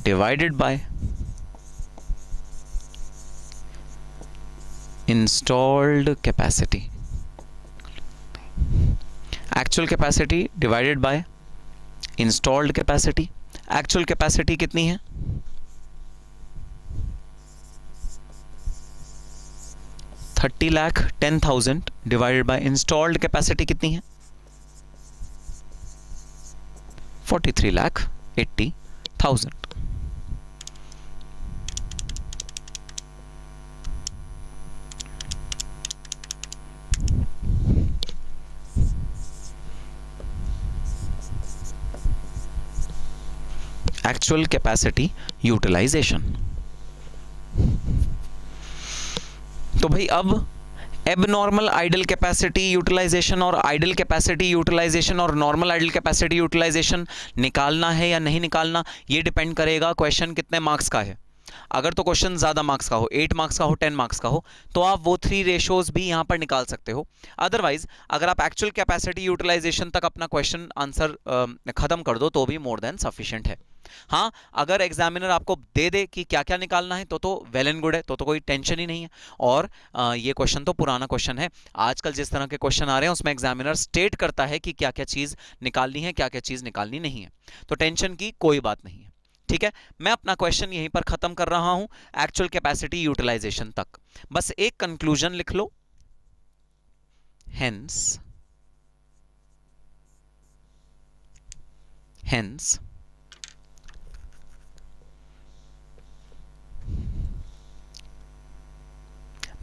divided by installed capacity. Actual capacity divided by installed capacity. Actual capacity कितनी है? 30,10,000 डिवाइडेड बाय इंस्टॉल्ड कैपेसिटी कितनी है? 43,80,000। Actual capacity utilisation. तो भाई अब एबनॉर्मल आइडल कैपेसिटी यूटिलाइजेशन और आइडल कैपेसिटी यूटिलाइजेशन और नॉर्मल आइडल कैपेसिटी यूटिलाइजेशन निकालना है या नहीं निकालना, ये डिपेंड करेगा क्वेश्चन कितने मार्क्स का है। अगर तो क्वेश्चन ज़्यादा मार्क्स का हो, 8 मार्क्स का हो, 10 मार्क्स का हो, तो आप वो 3 रेशोज भी यहाँ पर निकाल सकते हो। अदरवाइज अगर आप एक्चुअल कैपेसिटी यूटिलाइजेशन तक अपना क्वेश्चन आंसर खत्म कर दो तो भी मोर देन सफिशिएंट है। हाँ, अगर एग्जामिनर आपको दे दे कि क्या क्या निकालना है तो वेल एंड गुड है, तो कोई टेंशन ही नहीं है। और ये क्वेश्चन तो पुराना क्वेश्चन है, आजकल जिस तरह के क्वेश्चन आ रहे हैं उसमें एग्जामिनर स्टेट करता है कि क्या क्या चीज़ निकालनी है, क्या क्या चीज़ निकालनी नहीं है, तो टेंशन की कोई बात नहीं है। ठीक है, मैं अपना क्वेश्चन यहीं पर खत्म कर रहा हूं, एक्चुअल कैपेसिटी यूटिलाइजेशन तक। बस एक कंक्लूजन लिख लो, hence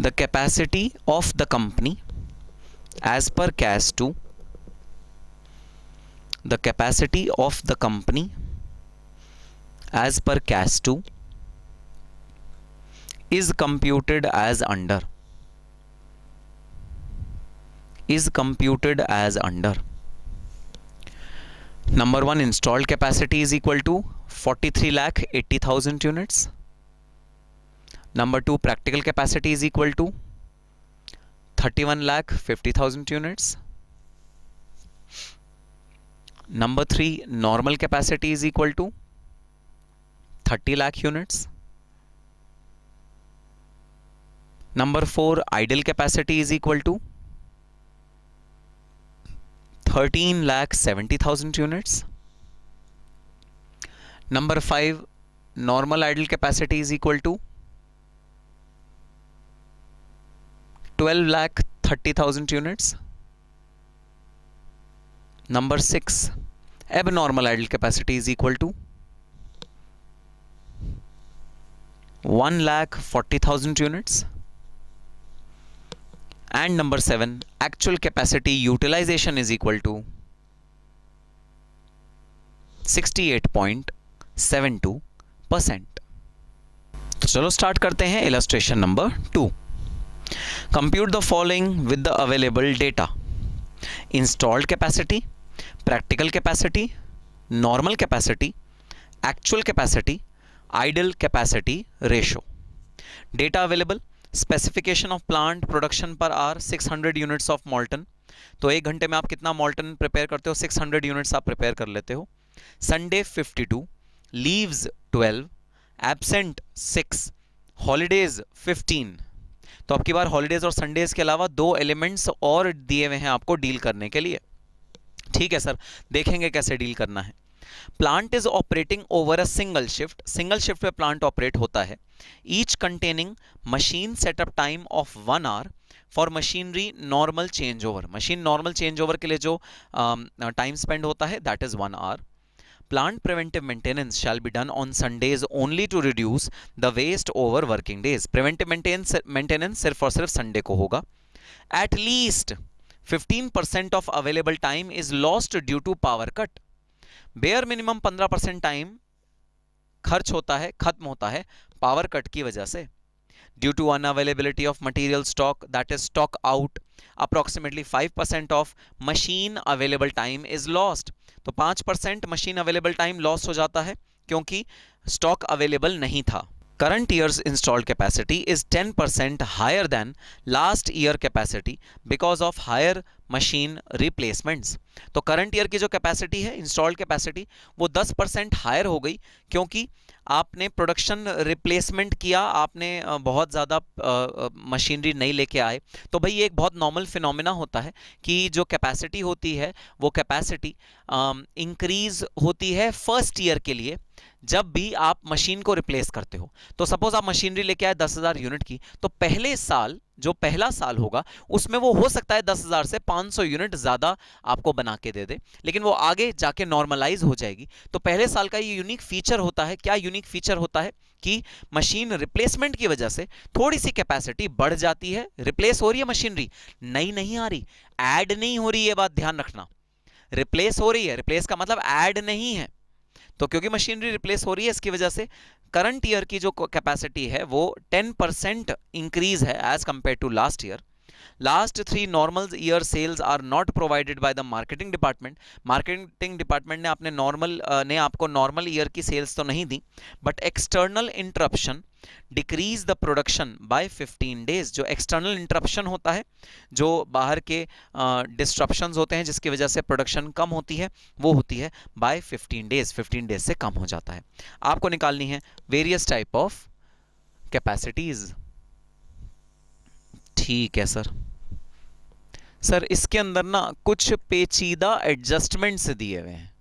the capacity of the company as per CAS 2, the capacity of the company as per CAS 2 is computed as under, number 1 installed capacity is equal to 43,80,000 units, number 2 practical capacity is equal to 31,50,000 units, number 3 normal capacity is equal to 30 lakh units, number 4 idle capacity is equal to 13,70,000 units, number 5 normal idle capacity is equal to 12,30,000 units, number 6 abnormal idle capacity is equal to 1,40,000 units, and number 7 actual capacity utilization is equal to 68.72%। तो चलो start करते हैं illustration number 2। Compute the following with the available data: installed capacity, practical capacity, normal capacity, actual capacity, idle capacity ratio. Data available: specification of plant production पर are 600 units of मॉल्टन, तो 1 घंटे में आप कितना मॉल्टन प्रिपेयर करते हो? 600 यूनिट्स आप prepare कर लेते हो। Sunday 52, leaves 12, absent 6, holidays 15। तो आपकी बार हॉलीडेज और संडेज के अलावा 2 एलिमेंट्स और दिए हुए हैं आपको डील करने के लिए। ठीक है सर, देखेंगे कैसे डील करना है। Plant is operating over a single shift, single shift पे प्लांट ऑपरेट होता है। Each containing machine setup time of 1 hour for machinery normal change over, machine normal change over के लिए जो टाइम स्पेंड होता है that is 1 hour. Plant preventive maintenance shall be done on Sundays only to reduce the waste over working days. Preventive maintenance सिर्फ और सिर्फ Sunday को होगा। At least 15% of available time is lost due to power cut. Bare minimum 15% time खर्च होता है, खत्म होता है पावर कट की वजह से। Due to unavailability of material stock, that is stock out, approximately 5% of machine available time is lost. तो 5% मशीन अवेलेबल टाइम लॉस हो जाता है क्योंकि स्टॉक अवेलेबल नहीं था। Current year's installed capacity is 10% higher than last year capacity because of higher machine replacements. तो current year की जो कैपेसिटी है, इंस्टॉल्ड कैपेसिटी, वो 10% हायर हो गई क्योंकि आपने प्रोडक्शन रिप्लेसमेंट किया, आपने बहुत ज़्यादा मशीनरी नहीं लेके आए। तो भाई ये एक बहुत नॉर्मल फिनोमिना होता है कि जो कैपेसिटी होती है वो कैपेसिटी इंक्रीज होती है फर्स्ट ईयर के लिए जब भी आप मशीन को रिप्लेस करते हो। तो सपोज आप मशीनरी लेके आए 10,000 यूनिट की, तो पहले साल जो पहला साल होगा उसमें वो हो सकता है 10,000 से 500 यूनिट ज्यादा आपको बना के दे दे, लेकिन वो आगे जाके नॉर्मलाइज हो जाएगी। तो पहले साल का ये यूनिक फीचर होता है। क्या यूनिक फीचर होता है कि मशीन रिप्लेसमेंट की वजह से थोड़ी सी कैपेसिटी बढ़ जाती है। रिप्लेस हो रही है मशीनरी, नई नहीं आ रही, ऐड नहीं हो रही, ये बात ध्यान रखना। रिप्लेस हो रही है, रिप्लेस का मतलब ऐड नहीं है। तो क्योंकि मशीनरी रिप्लेस हो रही है इसकी वजह से करंट ईयर की जो कैपेसिटी है वो 10% इंक्रीज है as compare to last year. Last 3 normal year sales are not provided by the marketing department, marketing department ने आपने ने आपको नॉर्मल ईयर की सेल्स तो नहीं दी, but external interruption decrease the production by 15 days. जो एक्सटर्नल इंटरप्शन होता है, जो बाहर के डिस्ट्रप्शंस होते हैं जिसकी वजह से प्रोडक्शन कम होती है, वो होती है बाय 15 डेज, 15 डेज से कम हो जाता है। आपको निकालनी है वेरियस टाइप ऑफ कैपेसिटीज। ठीक है सर। सर इसके अंदर ना कुछ पेचीदा एडजस्टमेंट्स दिए हुए हैं,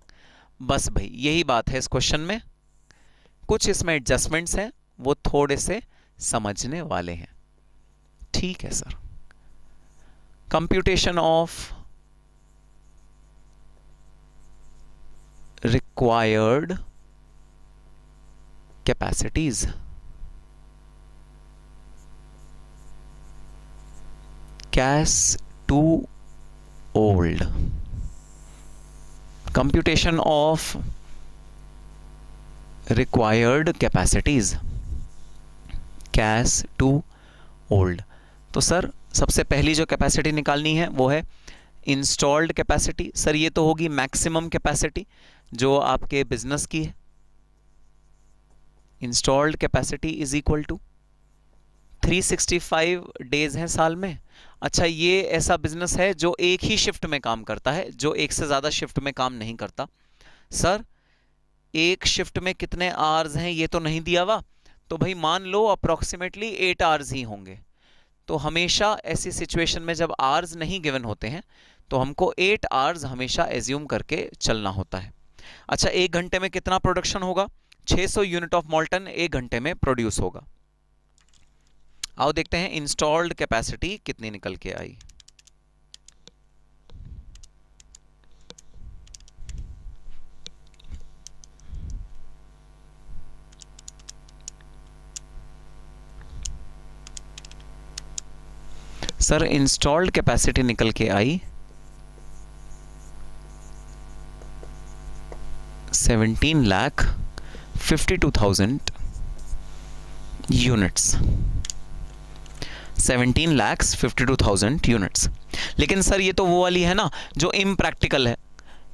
बस भाई यही बात है इस क्वेश्चन में, कुछ इसमें एडजस्टमेंट्स हैं वो थोड़े से समझने वाले हैं। ठीक है sir. Computation of required capacities, CAS 2 old, computation of required capacities, CAS 2 old। तो सर सबसे पहली जो कैपेसिटी निकालनी है वो है इंस्टॉल्ड कैपेसिटी। सर ये तो होगी मैक्सिमम कैपेसिटी जो आपके बिजनेस की है। Installed capacity is equal to 365 days हैं साल में। अच्छा, ये ऐसा बिजनेस है जो एक ही शिफ्ट में काम करता है, जो एक से ज़्यादा शिफ्ट में काम नहीं करता। सर एक शिफ्ट में कितने आवर्स हैं ये तो नहीं दिया हुआ, तो भाई मान लो अप्रॉक्सीमेटली 8 आवर्स ही होंगे। तो हमेशा ऐसी सिचुएशन में जब आवर्स नहीं गिवन होते हैं तो हमको 8 आवर्स हमेशा एज्यूम करके चलना होता है। अच्छा, एक घंटे में कितना प्रोडक्शन होगा? 600 यूनिट ऑफ मॉल्टन एक घंटे में प्रोड्यूस होगा। आओ देखते हैं इंस्टॉल्ड कैपेसिटी कितनी निकल के आई। सर इंस्टॉल्ड कैपेसिटी निकल के आई 17,52,000 यूनिट्स, 17,52,000 यूनिट्स। लेकिन सर ये तो वो वाली है ना जो इम्प्रैक्टिकल है,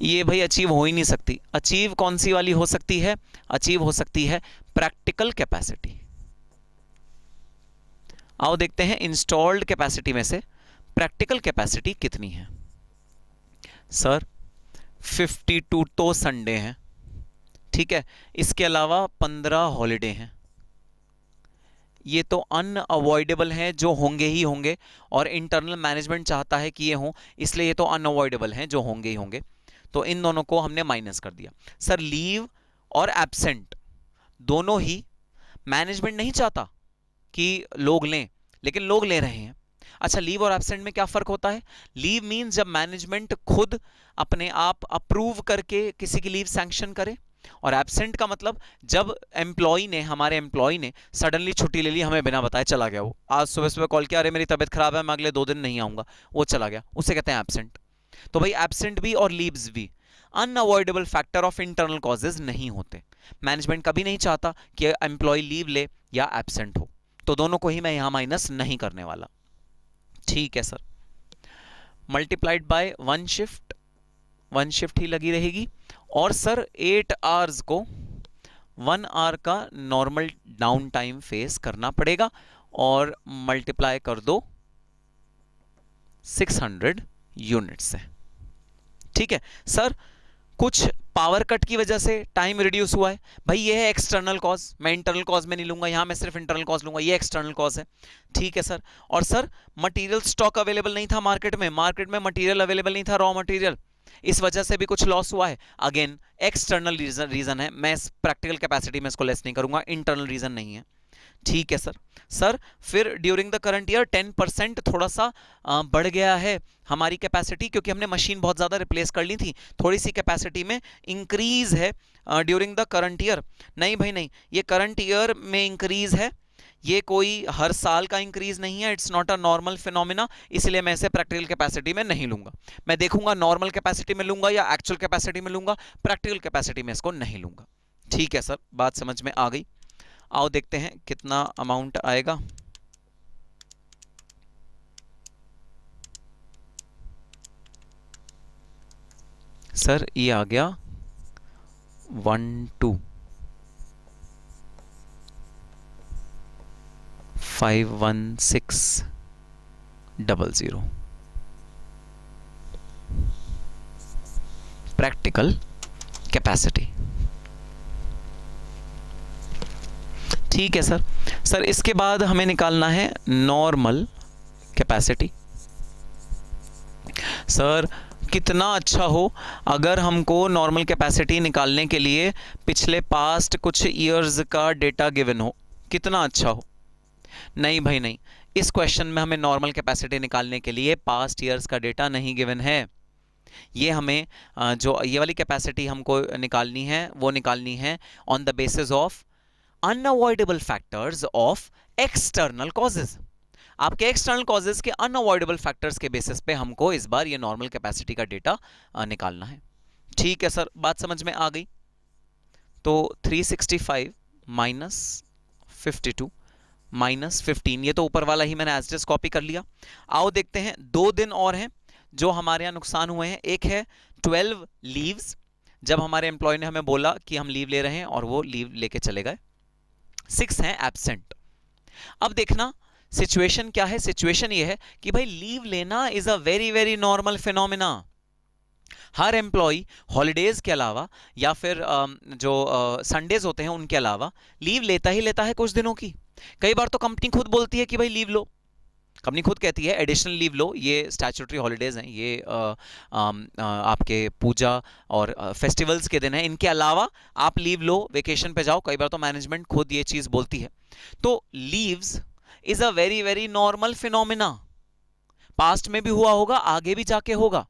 ये भाई अचीव हो ही नहीं सकती। अचीव कौन सी वाली हो सकती है? अचीव हो सकती है प्रैक्टिकल कैपेसिटी। आओ देखते हैं इंस्टॉल्ड कैपेसिटी में से प्रैक्टिकल कैपेसिटी कितनी है। सर 52 तो संडे हैं, ठीक है, इसके अलावा 15 हॉलीडे हैं। ये तो अनअवॉइडेबल हैं, जो होंगे ही होंगे, और इंटरनल मैनेजमेंट चाहता है कि ये हों, इसलिए ये तो अनअवॉइडेबल हैं, जो होंगे ही होंगे। तो इन दोनों को हमने माइनस कर दिया। सर लीव और एब्सेंट दोनों ही मैनेजमेंट नहीं चाहता कि लोग लें, लेकिन लोग ले रहे हैं। अच्छा, लीव और एब्सेंट में क्या फर्क होता है? लीव मीन्स जब मैनेजमेंट खुद अपने आप अप्रूव करके किसी की लीव सैंक्शन करे, और एब्सेंट का मतलब जब एम्प्लॉय ने, हमारे एम्प्लॉय ने सडनली छुट्टी ले ली, हमें बिना बताए चला गया। वो आज सुबह सुबह कॉल किया, अरे मेरी तबीयत खराब है, मैं अगले 2 दिन नहीं आऊंगा, वो चला गया, उसे कहते हैं एब्सेंट। तो भाई एब्सेंट भी और लीव्स भी unavoidable factor of internal causes नहीं होते। मैनेजमेंट कभी नहीं चाहता कि एम्प्लॉय लीव ले या एब्सेंट हो, तो दोनों को ही मैं यहां माइनस नहीं करने वाला। ठीक है sir. Multiplied by 1 shift, 1 shift ही लगी रहेगी। और सर 8 आवर्स को 1 आवर का नॉर्मल डाउन टाइम फेस करना पड़ेगा, और मल्टीप्लाई कर दो 600 यूनिट से। ठीक है सर, कुछ पावर कट की वजह से टाइम रिड्यूस हुआ है, भाई ये है एक्सटर्नल कॉज, मैं इंटरनल कॉज में नहीं लूंगा, यहां मैं सिर्फ इंटरनल कॉज लूंगा, ये एक्सटर्नल कॉज है। ठीक है सर। और सर मटेरियल स्टॉक अवेलेबल नहीं था मार्केट में मटेरियल अवेलेबल नहीं था, रॉ मटेरियल, इस वजह से भी कुछ लॉस हुआ है। अगेन एक्सटर्नल रीजन है, मैं प्रैक्टिकल कैपेसिटी में इसको लेस नहीं करूंगा, इंटरनल रीजन नहीं है। ठीक है सर। सर फिर ड्यूरिंग द करंट ईयर 10% थोड़ा सा बढ़ गया है हमारी कैपेसिटी, क्योंकि हमने मशीन बहुत ज़्यादा रिप्लेस कर ली थी, थोड़ी सी कैपेसिटी में इंक्रीज है ड्यूरिंग द करंट ईयर। नहीं भाई नहीं, ये करंट ईयर में इंक्रीज है, ये कोई हर साल का इंक्रीज नहीं है, it's not a normal phenomena, इसलिए मैं इसे प्रैक्टिकल कैपेसिटी में नहीं लूंगा। मैं देखूंगा नॉर्मल कैपेसिटी में लूंगा या एक्चुअल कैपेसिटी में लूंगा, प्रैक्टिकल कैपेसिटी में इसको नहीं लूंगा। ठीक है सर, बात समझ में आ गई। आओ देखते हैं कितना अमाउंट आएगा। सर ये आ गया 1251,600 प्रैक्टिकल कैपेसिटी। ठीक है सर। सर इसके बाद हमें निकालना है नॉर्मल कैपेसिटी। सर कितना अच्छा हो अगर हमको नॉर्मल कैपेसिटी निकालने के लिए पिछले पास्ट कुछ ईयर्स का डेटा गिवन हो, कितना अच्छा हो। नहीं भाई नहीं, इस क्वेश्चन में हमें नॉर्मल कैपेसिटी निकालने के लिए पास्ट ईयर्स का डेटा नहीं गिवन है। ये हमें जो ये वाली कैपेसिटी हमको निकालनी है वो निकालनी है on the basis of unavoidable factors of external causes. आपके एक्सटर्नल कॉजेज के अनअवॉइडेबल फैक्टर्स के बेसिस पे हमको इस बार ये नॉर्मल कैपेसिटी का डेटा निकालना है। ठीक है सर, बात समझ में आ गई। तो 365 माइनस 52 माइनस 15, ये तो ऊपर वाला ही मैंने एज इट इज कॉपी कर लिया। आओ देखते हैं, 2 दिन और हैं जो हमारे यहाँ नुकसान हुए हैं। एक है 12 लीव्स, जब हमारे एम्प्लॉय ने हमें बोला कि हम लीव ले रहे हैं और वो लीव लेके चले गए। 6 हैं एब्सेंट। अब देखना सिचुएशन क्या है। सिचुएशन ये है कि भाई लीव लेना is a very very normal phenomena. हर एम्प्लॉय हॉलीडेज के अलावा या फिर जो संडेज होते हैं उनके अलावा लीव लेता ही लेता है कुछ दिनों की। कई बार तो कंपनी खुद बोलती है कि भाई लीव लो, कंपनी खुद कहती है एडिशनल लीव लो, ये स्टैट्यूटरी हॉलीडेज हैं, ये आपके पूजा और फेस्टिवल्स के दिन हैं, इनके अलावा आप लीव लो, वेकेशन पे जाओ। कई बार तो मैनेजमेंट खुद ये चीज बोलती है। तो leaves is a very very normal phenomena, past में भी हुआ होगा, आगे भी जाके होगा।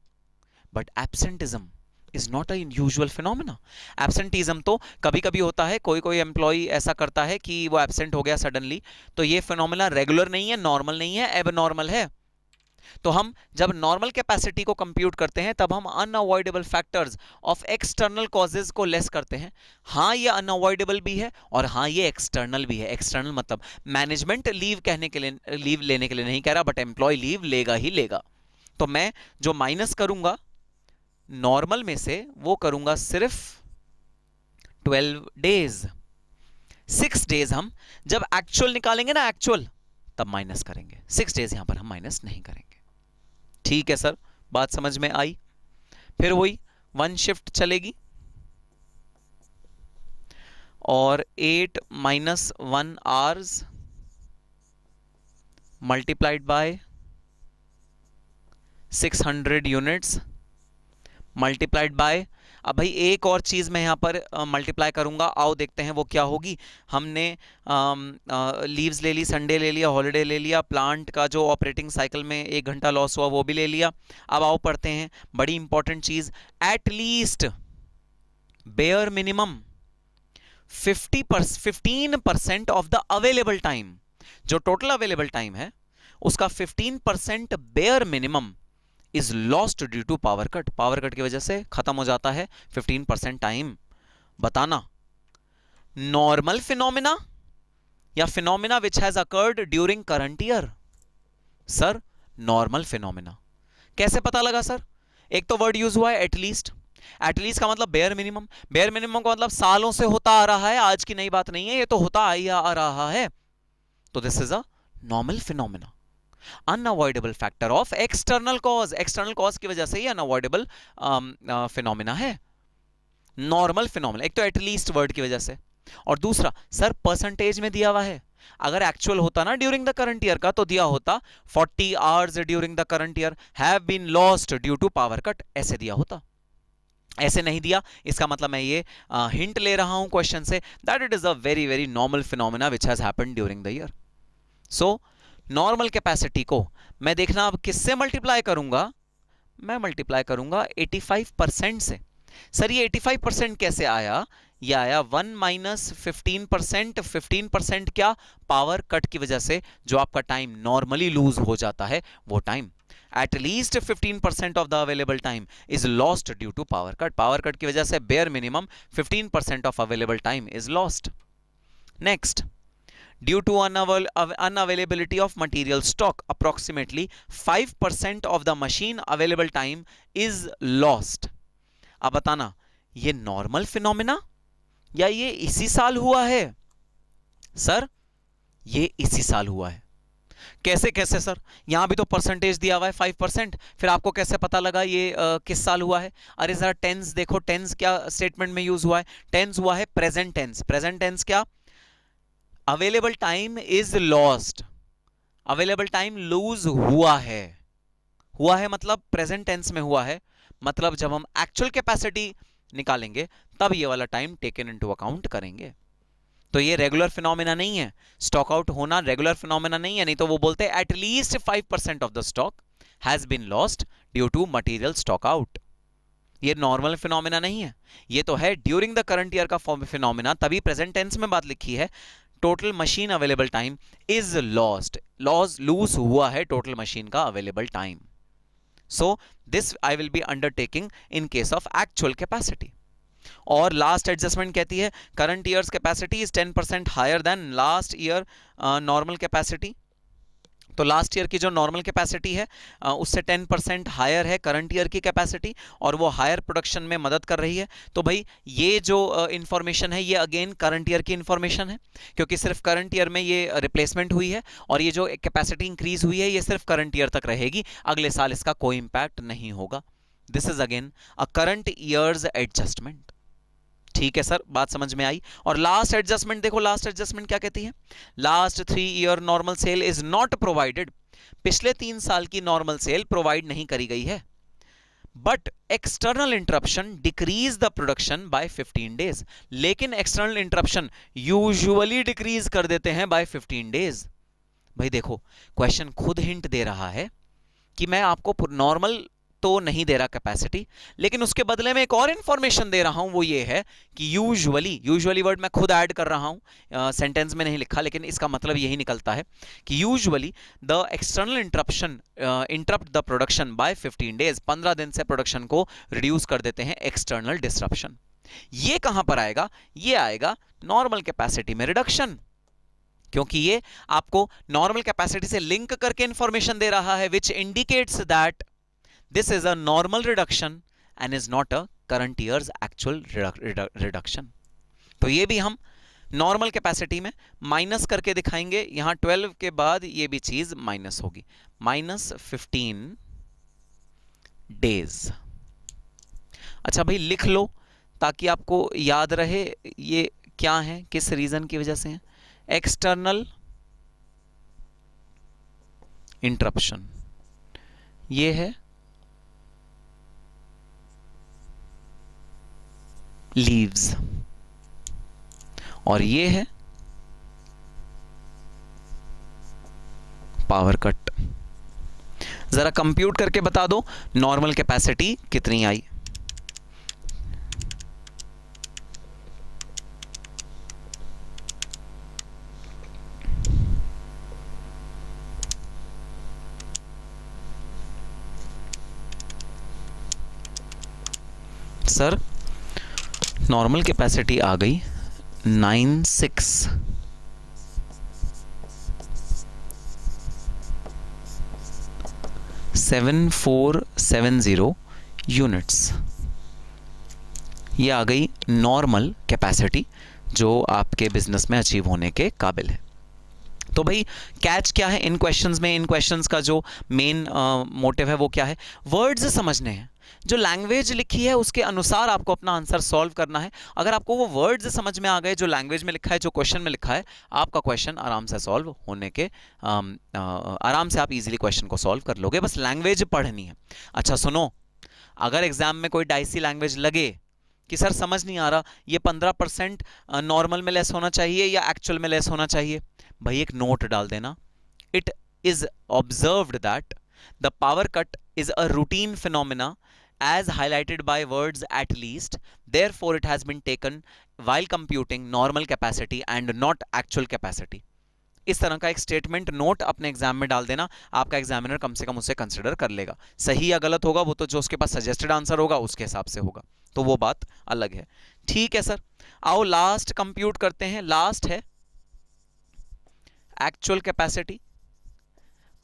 But absenteeism is not a usual phenomena. Absenteeism तो कभी कभी होता है, कोई कोई एम्प्लॉय ऐसा करता है कि वो एब्सेंट हो गया सडनली, तो ये फिनोमिना रेगुलर नहीं है, नॉर्मल नहीं है, एबनॉर्मल है। तो हम जब नॉर्मल कैपेसिटी को कंप्यूट करते हैं तब हम unavoidable factors of external causes को लेस करते हैं। हाँ ये अनअवॉइडेबल भी है और हाँ ये एक्सटर्नल भी है। एक्सटर्नल मतलब मैनेजमेंट लीव कहने के लिए, लीव लेने के लिए नहीं कह रहा, बट एम्प्लॉय लीव लेगा ही लेगा। तो मैं जो माइनस करूंगा नॉर्मल में से वो करूंगा सिर्फ 12 डेज। 6 डेज हम जब एक्चुअल निकालेंगे ना, एक्चुअल, तब माइनस करेंगे। 6 डेज यहां पर हम माइनस नहीं करेंगे। ठीक है सर, बात समझ में आई। फिर वही 1 शिफ्ट चलेगी और 8 minus 1 hours multiplied by 600 units multiplied by, अब भाई एक और चीज मैं यहां पर मल्टीप्लाई करूंगा। आओ देखते हैं वो क्या होगी। हमने लीव्स ले ली, संडे ले लिया, हॉलीडे ले लिया, प्लांट का जो ऑपरेटिंग साइकिल में 1 घंटा लॉस हुआ वो भी ले लिया। अब आओ पढ़ते हैं बड़ी इंपॉर्टेंट चीज, at least bare minimum 15% of the available time, जो टोटल अवेलेबल टाइम है उसका 15% bare minimum is lost due to power cut. Power cut की वजह से खत्म हो जाता है 15% टाइम। बताना नॉर्मल फिनोमिना या phenomena which has occurred during current year. Sir normal phenomena कैसे पता लगा सर? एक तो वर्ड यूज हुआ है एटलीस्ट। एटलीस्ट का मतलब बेयर मिनिमम, बेयर मिनिमम का मतलब सालों से होता आ रहा है, आज की नई बात नहीं है, ये तो होता आ रहा है। तो this is a normal phenomena. Unavoidable factor of external cause, external cause की वजह से ही अनअवॉइडेबल फिनोमिना है। नॉर्मल फिनोमिना एक तो एटलीस्ट वर्ड की वजह से, और दूसरा सर परसेंटेज में दिया हुआ है। अगर एक्चुअल होता ना ड्यूरिंग द करंट ईयर का तो दिया होता 40 hours during the current year have been lost due to power cut, ऐसे दिया होता। ऐसे नहीं दिया, इसका मतलब मैं ये हिंट ले रहा हूं question say that it is a very very normal phenomena which has happened during the year. So normal capacity को मैं देखना अब किससे मल्टीप्लाई करूंगा, मैं मल्टीप्लाई करूंगा 85% से। सर ये 85% कैसे आया? ये आया 1 माइनस 15%। 15% क्या? पावर कट की वजह से जो आपका टाइम नॉर्मली लूज हो जाता है वो time. At least 15% of the available time is lost due to power cut. Power cut की वजह से bare minimum 15% of available time is lost. Next, due to unavailability of material stock approximately 5% of the machine available time is lost। अब बताना ये normal phenomena या ये इसी साल हुआ है? सर ये इसी साल हुआ है। कैसे कैसे सर? यहां भी तो परसेंटेज दिया हुआ है 5%, फिर आपको कैसे पता लगा ये किस साल हुआ है? अरे जरा टेंस देखो, टेंस क्या स्टेटमेंट में यूज हुआ है? टेंस हुआ है प्रेजेंट टेंस। प्रेजेंट टेंस क्या? Available time is lost, available time lose हुआ है। हुआ है मतलब प्रेजेंट टेंस में हुआ है, मतलब जब हम एक्चुअल कैपेसिटी निकालेंगे तब ये वाला टाइम टेकन इनटू अकाउंट करेंगे। तो ये रेगुलर फिनोमेना नहीं है, स्टॉक आउट होना रेगुलर फिनोमेना नहीं है, नहीं तो वो बोलते हैं at least 5% of the stock has been lost due to material stock out. ये नॉर्मल फिनोमेना नहीं है, ये तो है ड्यूरिंग द करंट ईयर का फिनोमेना, तभी प्रेजेंट टेंस में बात लिखी है। Total machine available time is lost, lose हुआ है टोटल मशीन का available time. So this I will be undertaking in case of actual capacity. और लास्ट एडजस्टमेंट कहती है current year's capacity is 10% higher than last year normal capacity. तो last year की जो normal capacity है उससे 10% higher है करंट ईयर की कैपेसिटी, और वो हायर प्रोडक्शन में मदद कर रही है। तो भाई ये जो इंफॉर्मेशन है ये अगेन करंट ईयर की इंफॉर्मेशन है, क्योंकि सिर्फ करंट ईयर में ये रिप्लेसमेंट हुई है, और ये जो कैपेसिटी इंक्रीज हुई है ये सिर्फ करंट ईयर तक रहेगी, अगले साल इसका कोई इंपैक्ट नहीं होगा। This is again a current year's adjustment. ठीक है सर, बात समझ में आई। और लास्ट एडजस्टमेंट देखो, लास्ट एडजस्टमेंट क्या कहती है? Last 3 year normal sale is not provided, पिछले 3 साल की नॉर्मल सेल प्रोवाइड नहीं करी गई है, but external interruption decrease the production by 15 days. लेकिन एक्सटर्नल इंटरप्शन यूजुअली डिक्रीज कर देते हैं बाय 15 डेज। भाई देखो, क्वेश्चन खुद हिंट दे रहा है कि मैं आपको नॉर्मल तो नहीं दे रहा कैपेसिटी, लेकिन उसके बदले में एक और इंफॉर्मेशन दे रहा हूं, वो ये है कि यूजुअली वर्ड मैं खुद ऐड कर रहा हूं, सेंटेंस में नहीं लिखा, लेकिन इसका मतलब यही निकलता है कि usually the external interruption interrupt the production by 15 days, 15 दिन से प्रोडक्शन को रिड्यूस कर देते हैं एक्सटर्नल डिस्ट्रप्शन। ये कहां पर आएगा? ये आएगा नॉर्मल कैपेसिटी में रिडक्शन, क्योंकि ये आपको नॉर्मल कैपेसिटी से लिंक करके इंफॉर्मेशन दे रहा है, which indicates that this is a normal reduction and is not a current year's actual reduction। तो ये भी हम नॉर्मल कैपेसिटी में माइनस करके दिखाएंगे। यहां 12 के बाद ये भी चीज माइनस होगी, -15 डेज। अच्छा भाई लिख लो ताकि आपको याद रहे ये क्या है, किस रीजन की वजह से है। एक्सटर्नल इंटरप्शन ये है लीव्स, और ये है पावर कट। जरा कंप्यूट करके बता दो नॉर्मल कैपेसिटी कितनी आई। सर नॉर्मल कैपेसिटी आ गई 967470 यूनिट्स। ये आ गई नॉर्मल कैपेसिटी जो आपके बिजनेस में अचीव होने के काबिल है। तो भाई कैच क्या है इन क्वेश्चंस में? इन क्वेश्चंस का जो मेन मोटिव है वो क्या है? वर्ड्स समझने हैं, जो लैंग्वेज लिखी है उसके अनुसार आपको अपना आंसर सॉल्व करना है। अगर आपको वो वर्ड्स समझ में आ गए जो लैंग्वेज में लिखा है, जो क्वेश्चन में लिखा है, आपका क्वेश्चन आराम से सॉल्व होने के आराम से आप इजीली क्वेश्चन को सॉल्व कर लोगे, बस लैंग्वेज पढ़नी है। अच्छा सुनो, अगर एग्जाम में कोई डाइसी लैंग्वेज लगे कि सर समझ नहीं आ रहा ये 15% नॉर्मल में लेस होना चाहिए या एक्चुअल में लेस होना चाहिए, भाई एक नोट डाल देना। It is observed that the power cut is a routine phenomena as highlighted by words at least, therefore it has been taken while computing normal capacity and not actual capacity। इस तरह का एक statement note अपने exam में डाल देना, आपका examiner कम से कम उसे कंसिडर कर लेगा। सही या गलत होगा वो तो जो उसके पास सजेस्टेड आंसर होगा उसके हिसाब से होगा, तो वो बात अलग है। ठीक है सर, आओ लास्ट कंप्यूट करते हैं। लास्ट है एक्चुअल कैपेसिटी,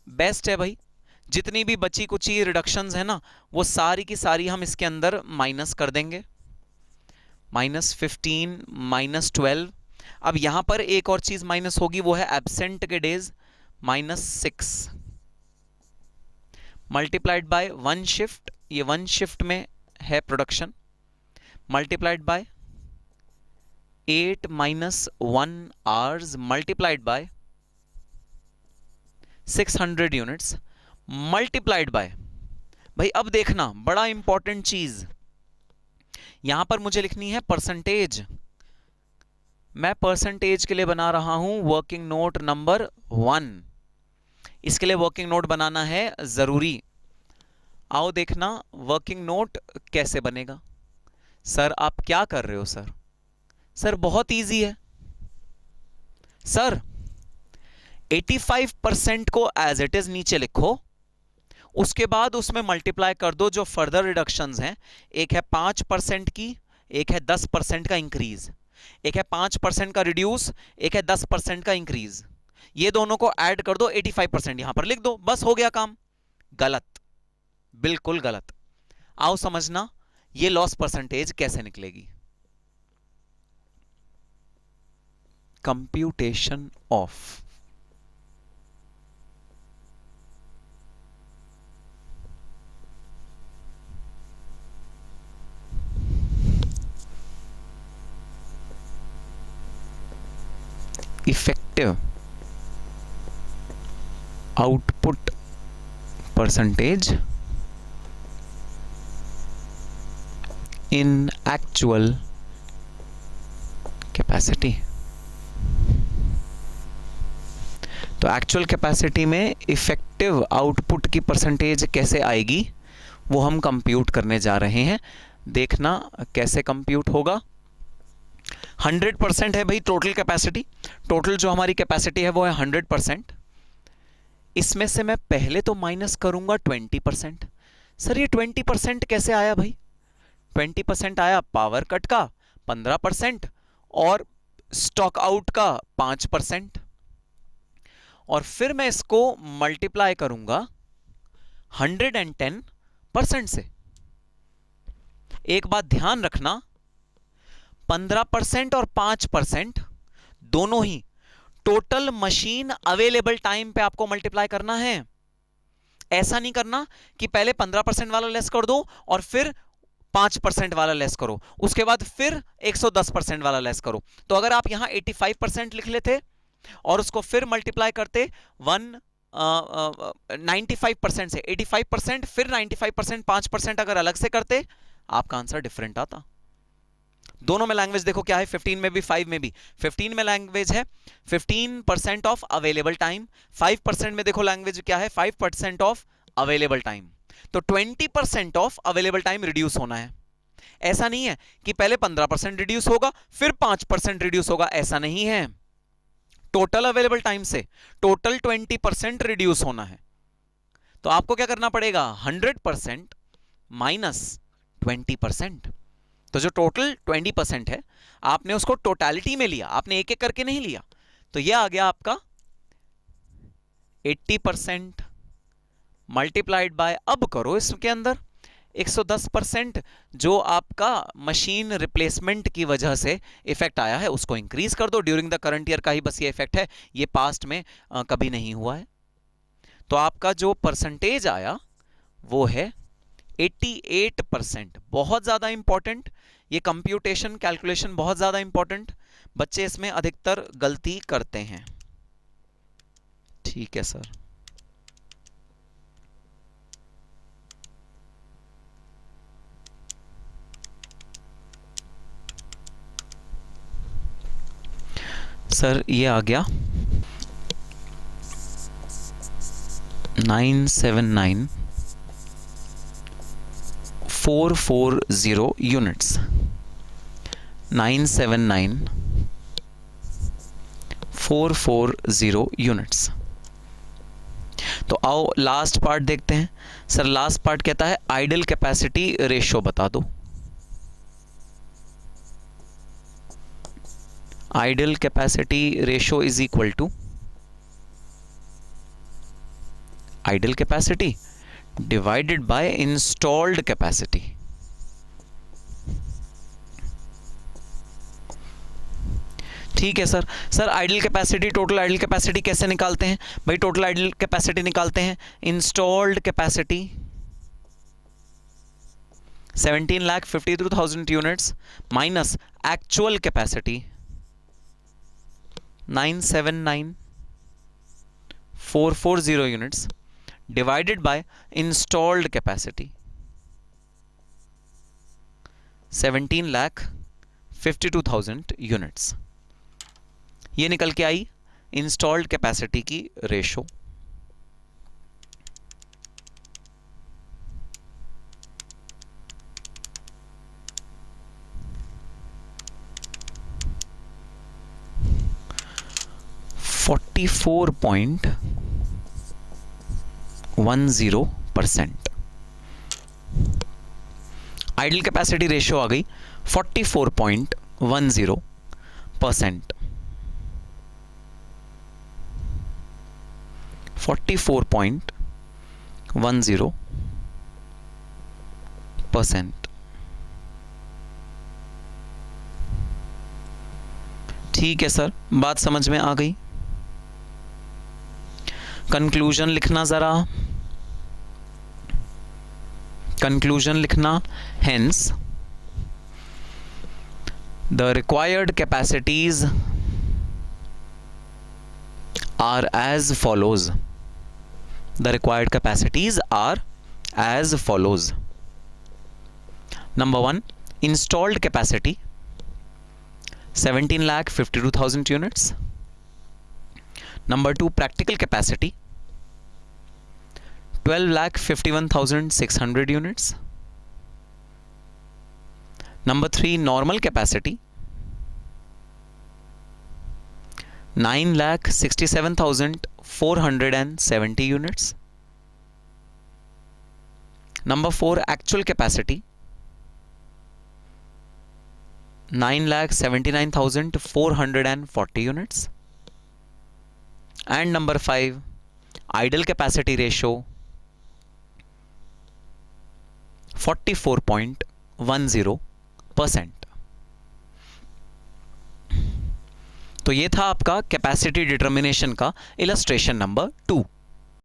बेस्ट है भाई। जितनी भी बची कुची रिडक्शंस है ना, वो सारी की सारी हम इसके अंदर माइनस कर देंगे। -15, -12। अब यहां पर एक और चीज माइनस होगी, वो है एब्सेंट के डेज, -6 मल्टीप्लाइड बाय 1 शिफ्ट, ये 1 शिफ्ट में है production, multiplied by 8 - 1 hours multiplied by 600 units multiplied by, भाई अब देखना बड़ा इंपॉर्टेंट चीज, यहां पर मुझे लिखनी है परसेंटेज। मैं परसेंटेज के लिए बना रहा हूं वर्किंग नोट नंबर 1। इसके लिए वर्किंग नोट बनाना है जरूरी। आओ देखना वर्किंग नोट कैसे बनेगा। सर आप क्या कर रहे हो सर? सर बहुत इजी है सर, 85% को एज इट इज नीचे लिखो, उसके बाद उसमें मल्टीप्लाई कर दो जो फर्दर रिडक्शंस हैं। एक है 5% की, एक है 10% का इंक्रीज, एक है 5% का रिड्यूस, एक है 10% का इंक्रीज। ये दोनों को ऐड कर दो, 85% यहां पर लिख दो, बस हो गया काम। गलत, बिल्कुल गलत। आओ समझना ये लॉस परसेंटेज कैसे निकलेगी। Computation of effective output percentage in actual capacity. तो एक्चुअल कैपेसिटी में इफेक्टिव आउटपुट की परसेंटेज कैसे आएगी वो हम कंप्यूट करने जा रहे हैं। देखना कैसे कंप्यूट होगा। 100% है भाई टोटल कैपेसिटी, टोटल जो हमारी कैपेसिटी है वो है 100%। इसमें से मैं पहले तो माइनस करूंगा 20%। सर ये 20% कैसे आया भाई? 20% आया पावर कट का 15% और स्टॉक आउट का 5%, और फिर मैं इसको मल्टीप्लाई करूंगा 110% से। एक बात ध्यान रखना, 15% और 5% दोनों ही टोटल मशीन अवेलेबल टाइम पे आपको मल्टीप्लाई करना है। ऐसा नहीं करना कि पहले 15% वाला लेस कर दो और फिर 5% वाला लेस करो, उसके बाद फिर 110% वाला लेस करो। तो अगर आप यहां 85% लिख लेते और उसको फिर मल्टीप्लाई करते 95% से 85%, फिर 95%, 5% अगर अलग से करते, आपका आंसर डिफरेंट आता। दोनों में लैंग्वेज देखो क्या है, 15 में भी 5 में भी। 15 में लैंग्वेज है 15% ऑफ अवेलेबल टाइम, 5% में देखो लैंग्वेज क्या है, 5% ऑफ अवेलेबल टाइम। तो 20% ऑफ अवेलेबल टाइम रिड्यूस होना है। ऐसा नहीं है कि पहले 15% रिड्यूस होगा फिर 5% रिड्यूस होगा, ऐसा नहीं है। टोटल अवेलेबल टाइम से टोटल 20% रिड्यूस होना है। तो आपको क्या करना पड़ेगा, 100% माइनस 20%। तो जो टोटल 20% है आपने उसको टोटलिटी में लिया, आपने एक एक करके नहीं लिया। तो यह आ गया आपका 80% मल्टीप्लाइड बाय, अब करो इसके अंदर 110%, जो आपका मशीन रिप्लेसमेंट की वजह से इफेक्ट आया है उसको इंक्रीज कर दो। ड्यूरिंग द करंट ईयर का ही बस ये इफेक्ट है, ये पास्ट में कभी नहीं हुआ है। तो आपका जो परसेंटेज आया वो है 88%। बहुत ज्यादा इंपॉर्टेंट, ये कंप्यूटेशन कैलकुलेशन बहुत ज्यादा इंपॉर्टेंट, बच्चे इसमें अधिकतर गलती करते हैं। ठीक है सर। सर ये आ गया 979,440 यूनिट्स, 979,440 यूनिट्स। तो आओ लास्ट पार्ट देखते हैं। सर लास्ट पार्ट कहता है आइडल कैपेसिटी रेशियो बता दो। Idle capacity ratio is equal to, idle capacity divided by installed capacity. ठीक है sir. Sir idle capacity, total idle capacity कैसे निकालते हैं भाई? टोटल आइडल कैपेसिटी निकालते हैं installed capacity 17,52,000 units minus actual capacity 979,440 units divided by installed capacity 17,52,000 units. ये निकल के आई इंस्टॉल्ड कैपेसिटी की रेशो। %44.10 आइडल कैपेसिटी रेशियो आ गई 44.10%। 44.10%। ठीक है सर, बात समझ में आ गई। कंक्लूजन लिखना जरा, कंक्लूजन लिखना। Hence the required capacities are as follows. The required capacities are as follows. Number 1, installed capacity 17,52,000 units. Number 2, practical capacity 12,51,600 units. Number 3, normal capacity 9,67,470 units. Number 4, actual capacity 9,79,440 units. And number 5, idle capacity ratio 44.10%। तो ये था आपका capacity determination का illustration number 2।